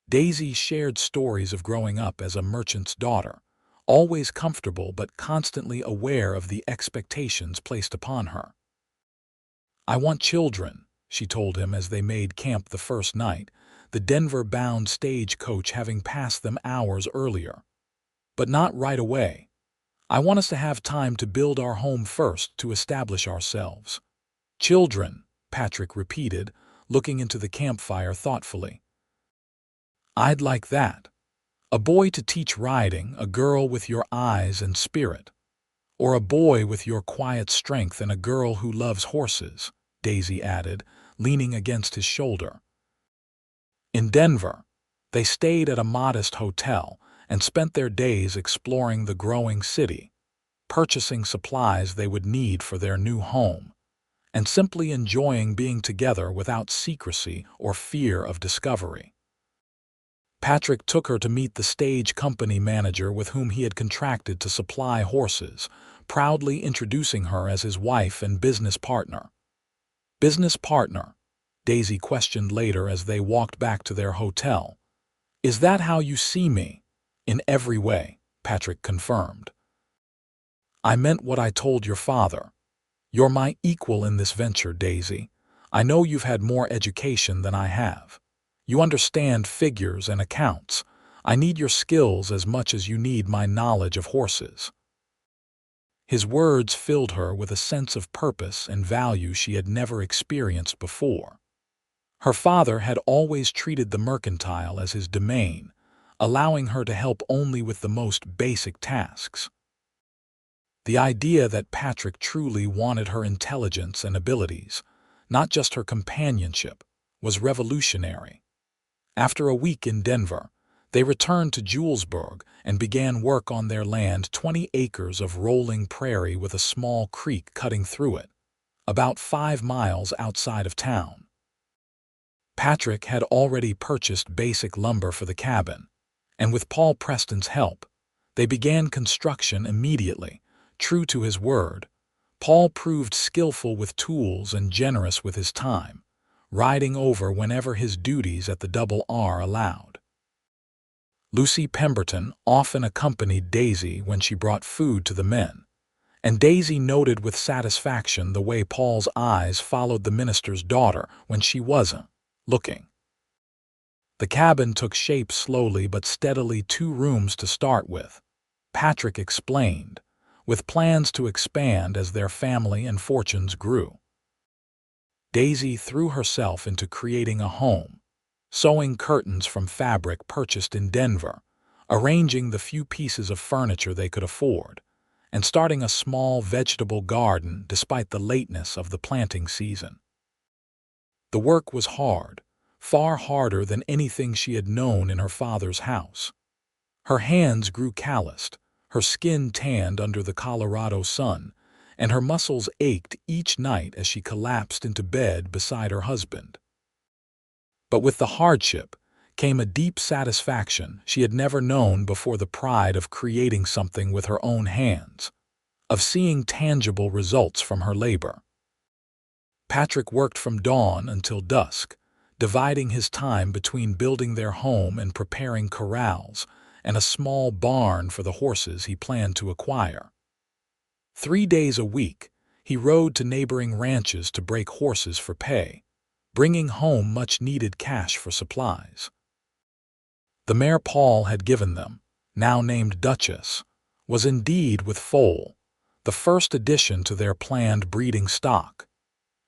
Daisy shared stories of growing up as a merchant's daughter, always comfortable but constantly aware of the expectations placed upon her. "I want children," she told him as they made camp the first night, the Denver-bound stagecoach having passed them hours earlier. "But not right away. I want us to have time to build our home first, to establish ourselves." "Children," Patrick repeated, looking into the campfire thoughtfully. "I'd like that. A boy to teach riding, a girl with your eyes and spirit. Or a boy with your quiet strength and a girl who loves horses," Daisy added, leaning against his shoulder. In Denver, they stayed at a modest hotel and spent their days exploring the growing city, purchasing supplies they would need for their new home, and simply enjoying being together without secrecy or fear of discovery. Patrick took her to meet the stage company manager with whom he had contracted to supply horses, proudly introducing her as his wife and business partner. "Business partner?" Daisy questioned later as they walked back to their hotel. "Is that how you see me?" "In every way," Patrick confirmed. "I meant what I told your father. You're my equal in this venture, Daisy. I know you've had more education than I have. You understand figures and accounts. I need your skills as much as you need my knowledge of horses." His words filled her with a sense of purpose and value she had never experienced before. Her father had always treated the mercantile as his domain, allowing her to help only with the most basic tasks. The idea that Patrick truly wanted her intelligence and abilities, not just her companionship, was revolutionary. After a week in Denver, they returned to Julesburg and began work on their land, 20 acres of rolling prairie with a small creek cutting through it, about 5 miles outside of town. Patrick had already purchased basic lumber for the cabin, and with Paul Preston's help, they began construction immediately, true to his word. Paul proved skillful with tools and generous with his time, riding over whenever his duties at the Double R allowed. Lucy Pemberton often accompanied Daisy when she brought food to the men, and Daisy noted with satisfaction the way Paul's eyes followed the minister's daughter when she wasn't looking. The cabin took shape slowly but steadily, 2 rooms to start with, Patrick explained, with plans to expand as their family and fortunes grew. Daisy threw herself into creating a home, sewing curtains from fabric purchased in Denver, arranging the few pieces of furniture they could afford, and starting a small vegetable garden despite the lateness of the planting season. The work was hard, far harder than anything she had known in her father's house. Her hands grew calloused, her skin tanned under the Colorado sun, and her muscles ached each night as she collapsed into bed beside her husband. But with the hardship came a deep satisfaction she had never known before, the pride of creating something with her own hands, of seeing tangible results from her labor. Patrick worked from dawn until dusk, dividing his time between building their home and preparing corrals and a small barn for the horses he planned to acquire. 3 days a week, he rode to neighboring ranches to break horses for pay, bringing home much-needed cash for supplies. The mare Paul had given them, now named Duchess, was indeed with foal, the first addition to their planned breeding stock.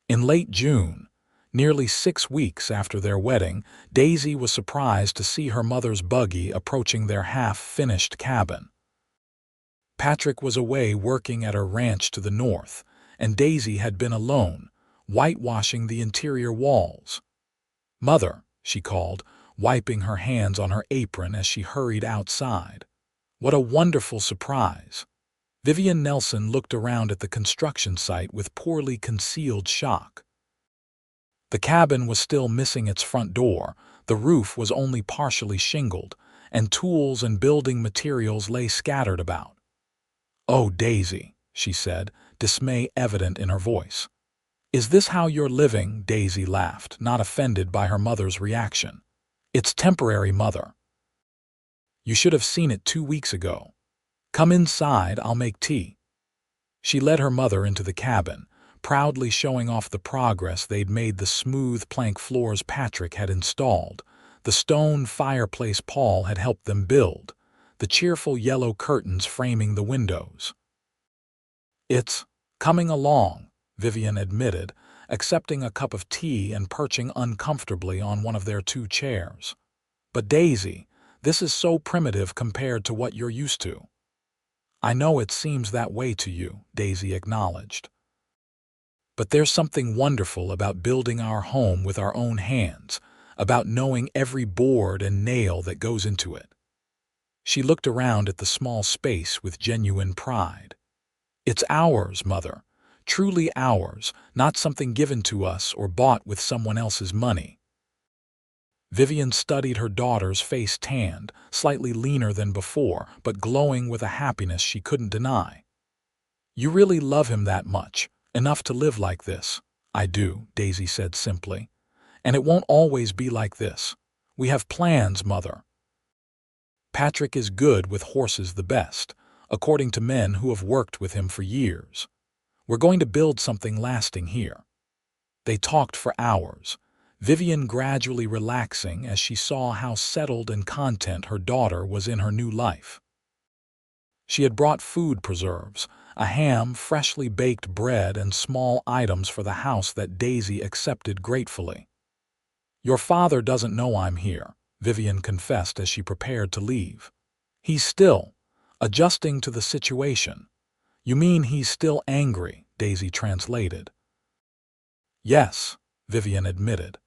In late June, nearly 6 weeks after their wedding, Daisy was surprised to see her mother's buggy approaching their half-finished cabin. Patrick was away working at a ranch to the north, and Daisy had been alone, whitewashing the interior walls. "Mother," she called, wiping her hands on her apron as she hurried outside. "What a wonderful surprise!" Vivian Nelson looked around at the construction site with poorly concealed shock. The cabin was still missing its front door, the roof was only partially shingled, and tools and building materials lay scattered about. "Oh, Daisy," she said, dismay evident in her voice. "Is this how you're living?" Daisy laughed, not offended by her mother's reaction. "It's temporary, Mother. You should have seen it 2 weeks ago. Come inside, I'll make tea." She led her mother into the cabin, proudly showing off the progress they'd made: the smooth plank floors Patrick had installed, the stone fireplace Paul had helped them build, the cheerful yellow curtains framing the windows. "It's coming along," Vivian admitted, accepting a cup of tea and perching uncomfortably on one of their 2 chairs. "But Daisy, this is so primitive compared to what you're used to." "I know it seems that way to you," Daisy acknowledged. "But there's something wonderful about building our home with our own hands, about knowing every board and nail that goes into it." She looked around at the small space with genuine pride. "It's ours, Mother, truly ours, not something given to us or bought with someone else's money." Vivian studied her daughter's face, tanned, slightly leaner than before, but glowing with a happiness she couldn't deny. "You really love him that much, enough to live like this?" "I do," Daisy said simply. "And it won't always be like this. We have plans, Mother. Patrick is good with horses, the best, according to men who have worked with him for years. We're going to build something lasting here." They talked for hours, Vivian gradually relaxing as she saw how settled and content her daughter was in her new life. She had brought food preserves, a ham, freshly baked bread, and small items for the house that Daisy accepted gratefully. "Your father doesn't know I'm here," Vivian confessed as she prepared to leave. "He's still adjusting to the situation." "You mean he's still angry?" Daisy translated. "Yes," Vivian admitted.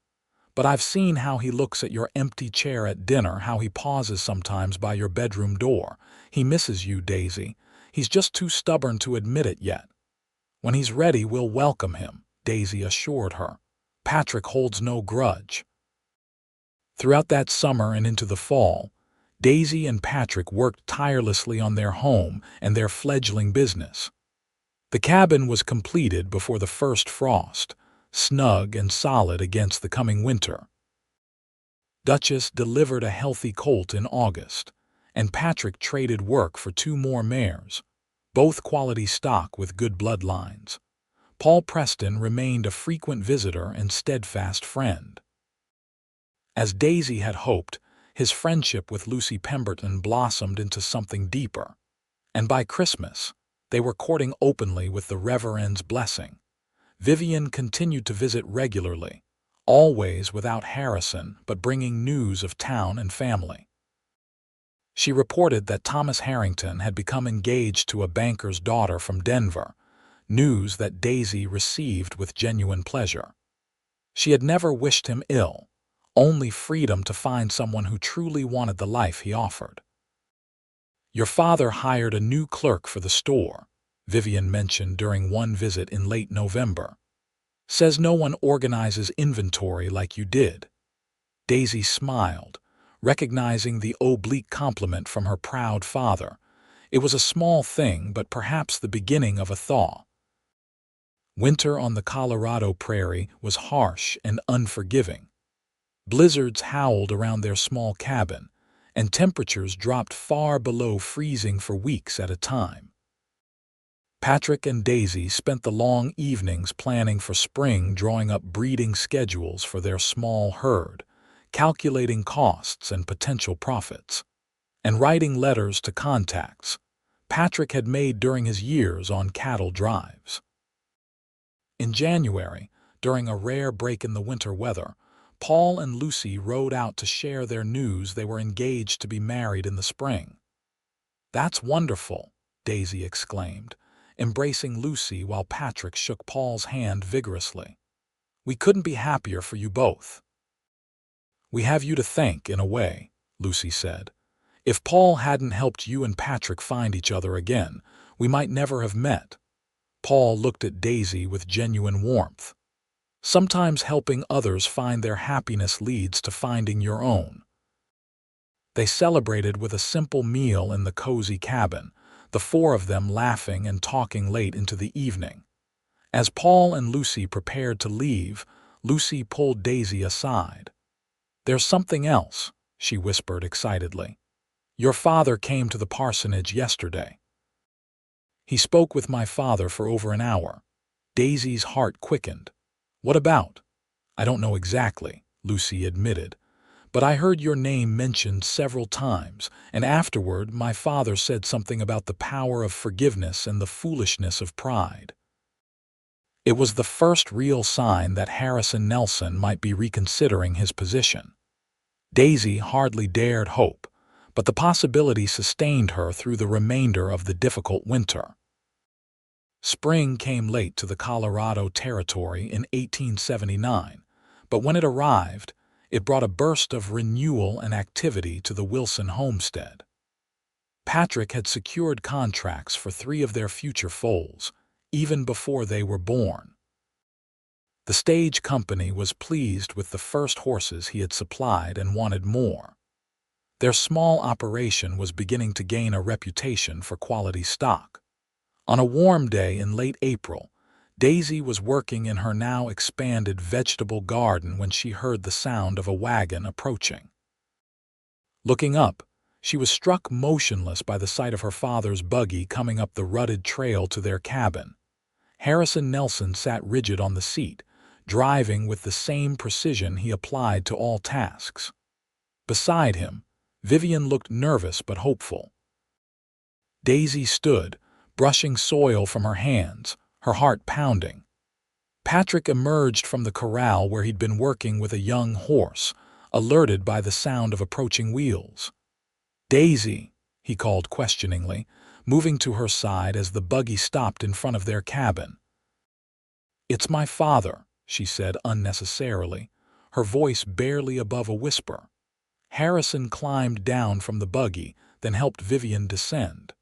"But I've seen how he looks at your empty chair at dinner, how he pauses sometimes by your bedroom door. He misses you, Daisy. He's just too stubborn to admit it yet. When he's ready, we'll welcome him," Daisy assured her. "Patrick holds no grudge." Throughout that summer and into the fall, Daisy and Patrick worked tirelessly on their home and their fledgling business. The cabin was completed before the first frost, snug and solid against the coming winter. Duchess delivered a healthy colt in August, and Patrick traded work for 2 more mares, both quality stock with good bloodlines. Paul Preston remained a frequent visitor and steadfast friend. As Daisy had hoped, his friendship with Lucy Pemberton blossomed into something deeper, and by Christmas, They were courting openly with the Reverend's blessing. Vivian continued to visit regularly, always without Harrison but bringing news of town and family. She reported that Thomas Harrington had become engaged to a banker's daughter from Denver, news that Daisy received with genuine pleasure. She had never wished him ill, only freedom to find someone who truly wanted the life he offered. "Your father hired a new clerk for the store," Vivian mentioned during one visit in late November. "Says no one organizes inventory like you did." Daisy smiled, recognizing the oblique compliment from her proud father. It was a small thing, but perhaps the beginning of a thaw. Winter on the Colorado prairie was harsh and unforgiving. Blizzards howled around their small cabin, and temperatures dropped far below freezing for weeks at a time. Patrick and Daisy spent the long evenings planning for spring, drawing up breeding schedules for their small herd, calculating costs and potential profits, and writing letters to contacts Patrick had made during his years on cattle drives. In January, during a rare break in the winter weather, Paul and Lucy rode out to share their news they were engaged to be married in the spring. "That's wonderful," Daisy exclaimed, embracing Lucy while Patrick shook Paul's hand vigorously. "We couldn't be happier for you both." "We have you to thank, in a way," Lucy said. "If Paul hadn't helped you and Patrick find each other again, we might never have met." Paul looked at Daisy with genuine warmth. "Sometimes helping others find their happiness leads to finding your own." They celebrated with a simple meal in the cozy cabin, the four of them laughing and talking late into the evening. As Paul and Lucy prepared to leave, Lucy pulled Daisy aside. "There's something else," she whispered excitedly. "Your father came to the parsonage yesterday." "He spoke with my father for over an hour." Daisy's heart quickened. "What about?" "I don't know exactly," Lucy admitted, "but I heard your name mentioned several times, and afterward my father said something about the power of forgiveness and the foolishness of pride." It was the first real sign that Harrison Nelson might be reconsidering his position. Daisy hardly dared hope, but the possibility sustained her through the remainder of the difficult winter. Spring came late to the Colorado Territory in 1879, but when it arrived, it brought a burst of renewal and activity to the Wilson homestead. Patrick had secured contracts for 3 of their future foals, even before they were born. The stage company was pleased with the first horses he had supplied and wanted more. Their small operation was beginning to gain a reputation for quality stock. On a warm day in late April, Daisy was working in her now expanded vegetable garden when she heard the sound of a wagon approaching. Looking up, she was struck motionless by the sight of her father's buggy coming up the rutted trail to their cabin. Harrison Nelson sat rigid on the seat, driving with the same precision he applied to all tasks. Beside him, Vivian looked nervous but hopeful. Daisy stood, brushing soil from her hands, her heart pounding. Patrick emerged from the corral where he'd been working with a young horse, alerted by the sound of approaching wheels. "Daisy," he called questioningly, moving to her side as the buggy stopped in front of their cabin. "It's my father," she said unnecessarily, her voice barely above a whisper. Harrison climbed down from the buggy, then helped Vivian descend.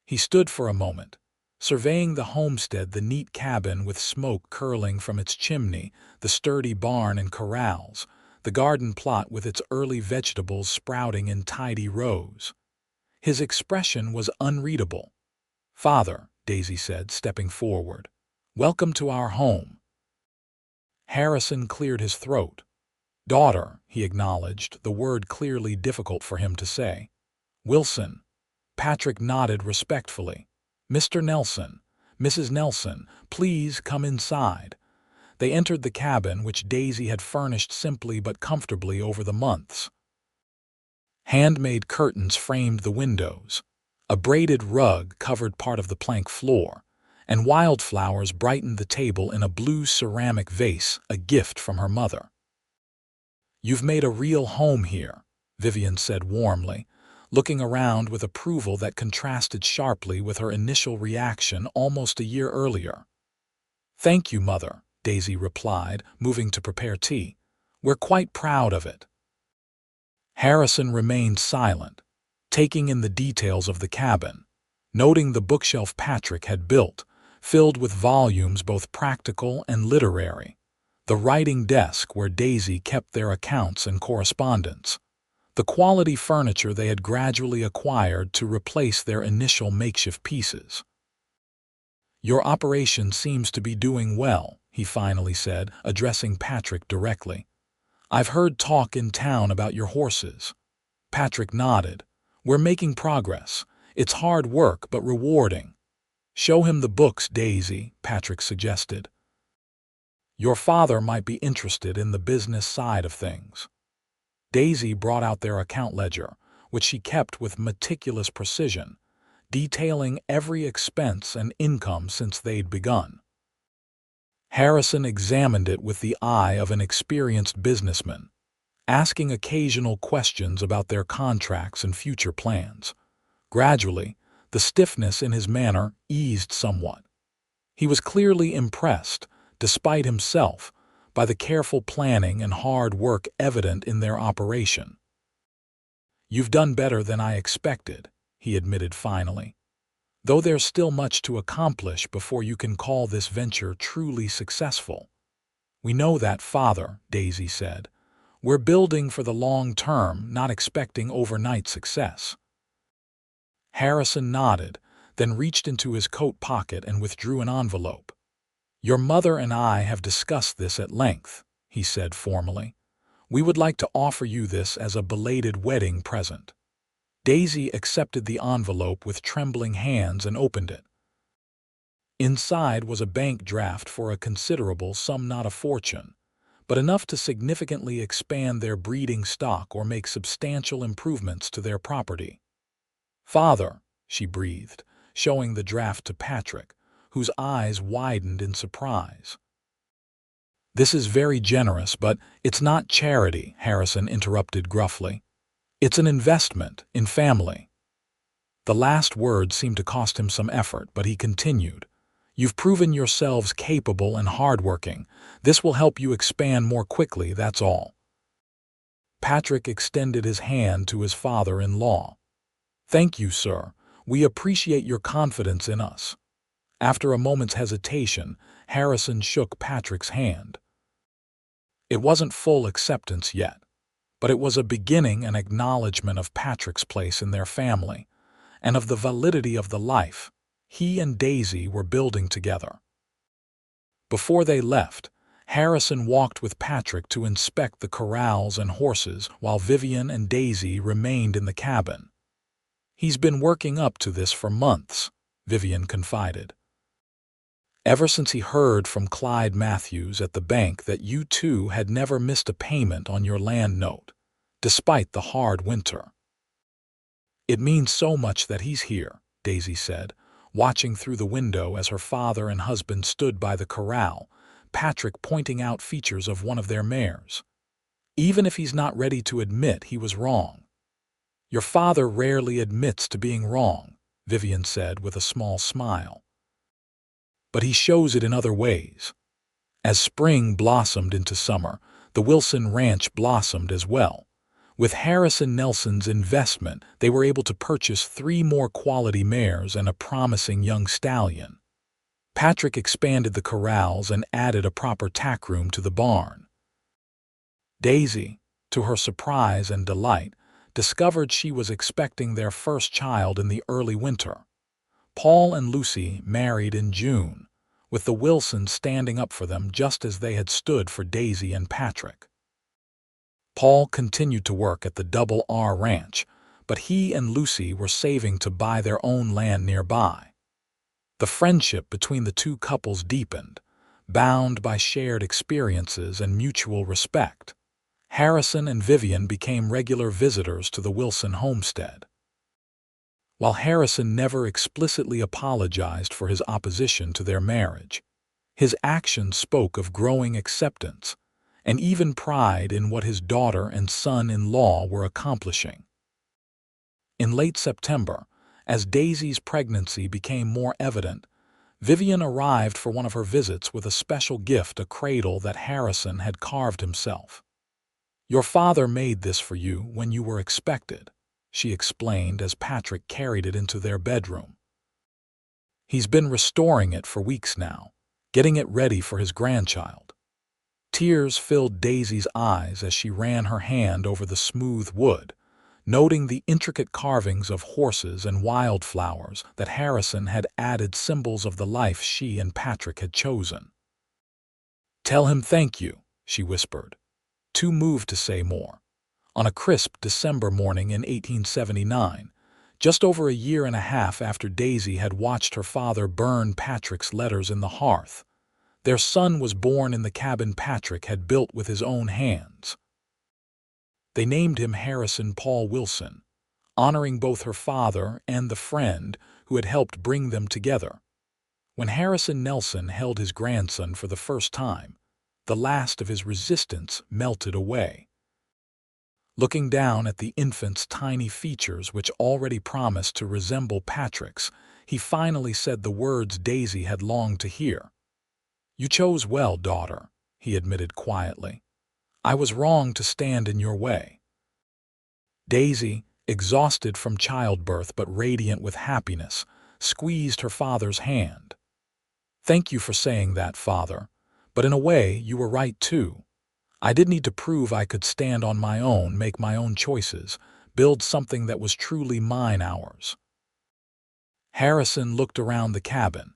He stood for a moment, surveying the homestead, the neat cabin with smoke curling from its chimney, the sturdy barn and corrals, the garden plot with its early vegetables sprouting in tidy rows. His expression was unreadable. "Father," Daisy said, stepping forward, "welcome to our home." Harrison cleared his throat. "Daughter," he acknowledged, the word clearly difficult for him to say. "Wilson." Patrick nodded respectfully. "Mr. Nelson, Mrs. Nelson, please come inside." They entered the cabin, which Daisy had furnished simply but comfortably over the months. Handmade curtains framed the windows. A braided rug covered part of the plank floor, and wildflowers brightened the table in a blue ceramic vase, a gift from her mother. "You've made a real home here," Vivian said warmly, looking around with approval that contrasted sharply with her initial reaction almost a year earlier. "Thank you, Mother," Daisy replied, moving to prepare tea. "We're quite proud of it." Harrison remained silent, taking in the details of the cabin, noting the bookshelf Patrick had built, filled with volumes both practical and literary, the writing desk where Daisy kept their accounts and correspondence, the quality furniture they had gradually acquired to replace their initial makeshift pieces. "Your operation seems to be doing well," he finally said, addressing Patrick directly. "I've heard talk in town about your horses." Patrick nodded. "We're making progress. It's hard work, but rewarding." "Show him the books, Daisy," Patrick suggested. "Your father might be interested in the business side of things." Daisy brought out their account ledger, which she kept with meticulous precision, detailing every expense and income since they'd begun. Harrison examined it with the eye of an experienced businessman, asking occasional questions about their contracts and future plans. Gradually, the stiffness in his manner eased somewhat. He was clearly impressed, despite himself, by the careful planning and hard work evident in their operation. "You've done better than I expected," he admitted finally. "Though there's still much to accomplish before you can call this venture truly successful." "We know that, Father," Daisy said. "We're building for the long term, not expecting overnight success." Harrison nodded, then reached into his coat pocket and withdrew an envelope. "Your mother and I have discussed this at length," he said formally. "We would like to offer you this as a belated wedding present." Daisy accepted the envelope with trembling hands and opened it. Inside was a bank draft for a considerable sum, not a fortune, but enough to significantly expand their breeding stock or make substantial improvements to their property. "Father," she breathed, showing the draft to Patrick, whose eyes widened in surprise. "This is very generous, but it's not charity," Harrison interrupted gruffly. "It's an investment in family." The last word seemed to cost him some effort, but he continued. "You've proven yourselves capable and hardworking. This will help you expand more quickly, that's all." Patrick extended his hand to his father-in-law. "Thank you, sir. We appreciate your confidence in us." After a moment's hesitation, Harrison shook Patrick's hand. It wasn't full acceptance yet, but it was a beginning and acknowledgement of Patrick's place in their family, and of the validity of the life he and Daisy were building together. Before they left, Harrison walked with Patrick to inspect the corrals and horses while Vivian and Daisy remained in the cabin. "He's been working up to this for months," Vivian confided. "Ever since he heard from Clyde Matthews at the bank that you two had never missed a payment on your land note, despite the hard winter. It means so much that he's here," Daisy said, watching through the window as her father and husband stood by the corral, Patrick pointing out features of one of their mares. "Even if he's not ready to admit he was wrong." "Your father rarely admits to being wrong," Vivian said with a small smile. "But he shows it in other ways." As spring blossomed into summer, the Wilson Ranch blossomed as well. With Harrison Nelson's investment, they were able to purchase 3 more quality mares and a promising young stallion. Patrick expanded the corrals and added a proper tack room to the barn. Daisy, to her surprise and delight, discovered she was expecting their first child in the early winter. Paul and Lucy married in June, with the Wilsons standing up for them just as they had stood for Daisy and Patrick. Paul continued to work at the Double R Ranch, but he and Lucy were saving to buy their own land nearby. The friendship between the two couples deepened, bound by shared experiences and mutual respect. Harrison and Vivian became regular visitors to the Wilson homestead. While Harrison never explicitly apologized for his opposition to their marriage, his actions spoke of growing acceptance and even pride in what his daughter and son-in-law were accomplishing. In late September, as Daisy's pregnancy became more evident, Vivian arrived for one of her visits with a special gift, a cradle that Harrison had carved himself. "Your father made this for you when you were expected," she explained as Patrick carried it into their bedroom. "He's been restoring it for weeks now, getting it ready for his grandchild." Tears filled Daisy's eyes as she ran her hand over the smooth wood, noting the intricate carvings of horses and wildflowers that Harrison had added, symbols of the life she and Patrick had chosen. "Tell him thank you," she whispered, too moved to say more. On a crisp December morning in 1879, just over a year and a half after Daisy had watched her father burn Patrick's letters in the hearth, their son was born in the cabin Patrick had built with his own hands. They named him Harrison Paul Wilson, honoring both her father and the friend who had helped bring them together. When Harrison Nelson held his grandson for the first time, the last of his resistance melted away. Looking down at the infant's tiny features, which already promised to resemble Patrick's, he finally said the words Daisy had longed to hear. "You chose well, daughter," he admitted quietly. "I was wrong to stand in your way." Daisy, exhausted from childbirth but radiant with happiness, squeezed her father's hand. "Thank you for saying that, Father, but in a way you were right too. I did need to prove I could stand on my own, make my own choices, build something that was truly mine, ours." Harrison looked around the cabin,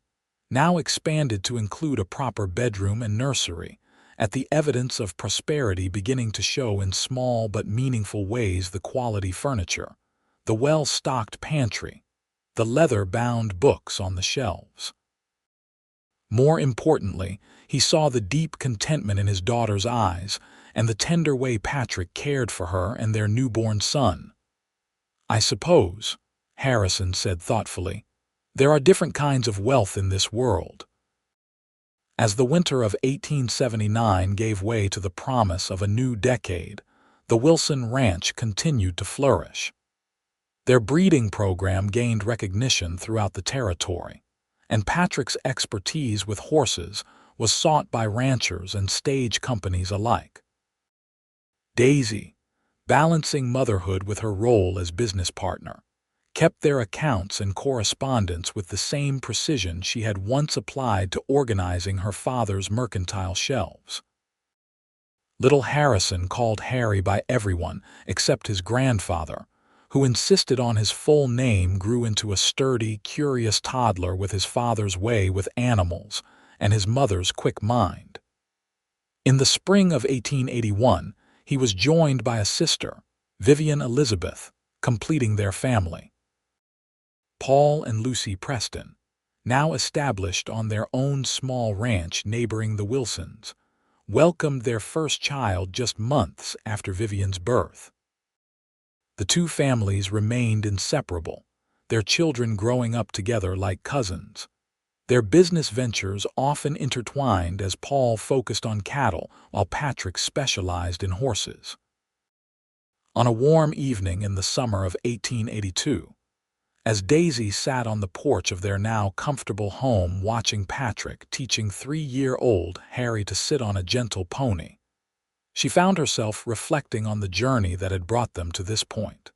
now expanded to include a proper bedroom and nursery, at the evidence of prosperity beginning to show in small but meaningful ways: the quality furniture, the well-stocked pantry, the leather-bound books on the shelves. More importantly, he saw the deep contentment in his daughter's eyes and the tender way Patrick cared for her and their newborn son. "I suppose," Harrison said thoughtfully, "there are different kinds of wealth in this world." As the winter of 1879 gave way to the promise of a new decade, the Wilson Ranch continued to flourish. Their breeding program gained recognition throughout the territory, and Patrick's expertise with horses was sought by ranchers and stage companies alike. Daisy, balancing motherhood with her role as business partner, kept their accounts and correspondence with the same precision she had once applied to organizing her father's mercantile shelves. Little Harrison, called Harry by everyone except his grandfather, who insisted on his full name, grew into a sturdy, curious toddler with his father's way with animals and his mother's quick mind. In the spring of 1881, he was joined by a sister, Vivian Elizabeth, completing their family. Paul and Lucy Preston, now established on their own small ranch neighboring the Wilsons, welcomed their first child just months after Vivian's birth. The two families remained inseparable, their children growing up together like cousins. Their business ventures often intertwined as Paul focused on cattle while Patrick specialized in horses. On a warm evening in the summer of 1882, as Daisy sat on the porch of their now comfortable home watching Patrick teaching 3-year-old Harry to sit on a gentle pony, she found herself reflecting on the journey that had brought them to this point.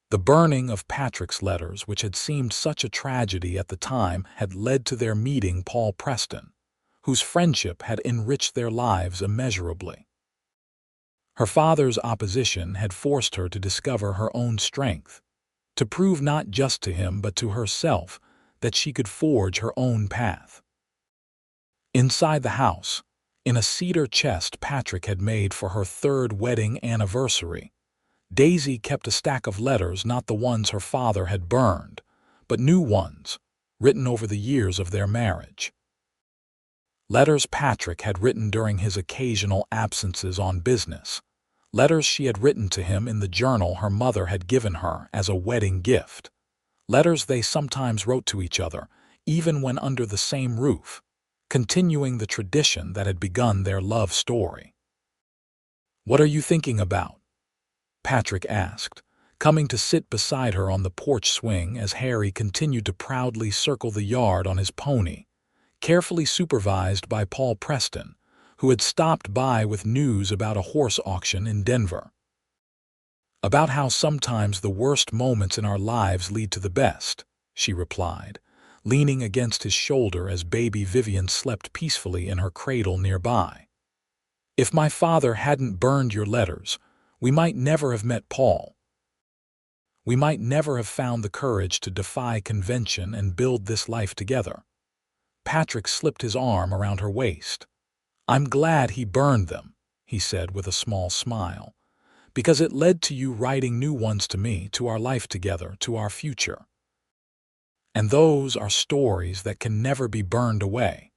The burning of Patrick's letters, which had seemed such a tragedy at the time, had led to their meeting Paul Preston, whose friendship had enriched their lives immeasurably. Her father's opposition had forced her to discover her own strength, to prove not just to him but to herself that she could forge her own path. Inside the house, in a cedar chest Patrick had made for her 3rd wedding anniversary, Daisy kept a stack of letters, not the ones her father had burned, but new ones, written over the years of their marriage. Letters Patrick had written during his occasional absences on business, letters she had written to him in the journal her mother had given her as a wedding gift. letters they sometimes wrote to each other, even when under the same roof, continuing the tradition that had begun their love story. "What are you thinking about?" Patrick asked, coming to sit beside her on the porch swing as Harry continued to proudly circle the yard on his pony, carefully supervised by Paul Preston, who had stopped by with news about a horse auction in Denver. "About how sometimes the worst moments in our lives lead to the best," she replied, leaning against his shoulder as baby Vivian slept peacefully in her cradle nearby. "If my father hadn't burned your letters, we might never have met Paul. We might never have found the courage to defy convention and build this life together." Patrick slipped his arm around her waist. "I'm glad he burned them," he said with a small smile, "because it led to you writing new ones to me, to our life together, to our future. And those are stories that can never be burned away."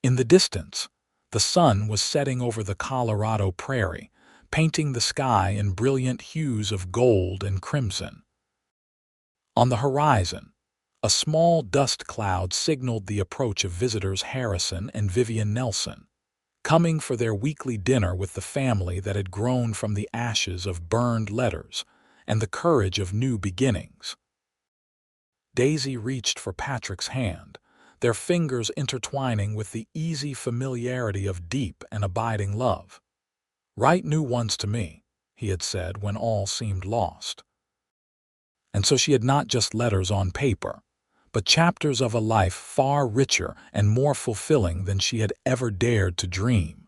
In the distance, the sun was setting over the Colorado prairie, painting the sky in brilliant hues of gold and crimson. On the horizon, a small dust cloud signaled the approach of visitors Harrison and Vivian Nelson, coming for their weekly dinner with the family that had grown from the ashes of burned letters and the courage of new beginnings. Daisy reached for Patrick's hand, their fingers intertwining with the easy familiarity of deep and abiding love. "Write new ones to me," he had said when all seemed lost. And so she had not just letters on paper, but chapters of a life far richer and more fulfilling than she had ever dared to dream.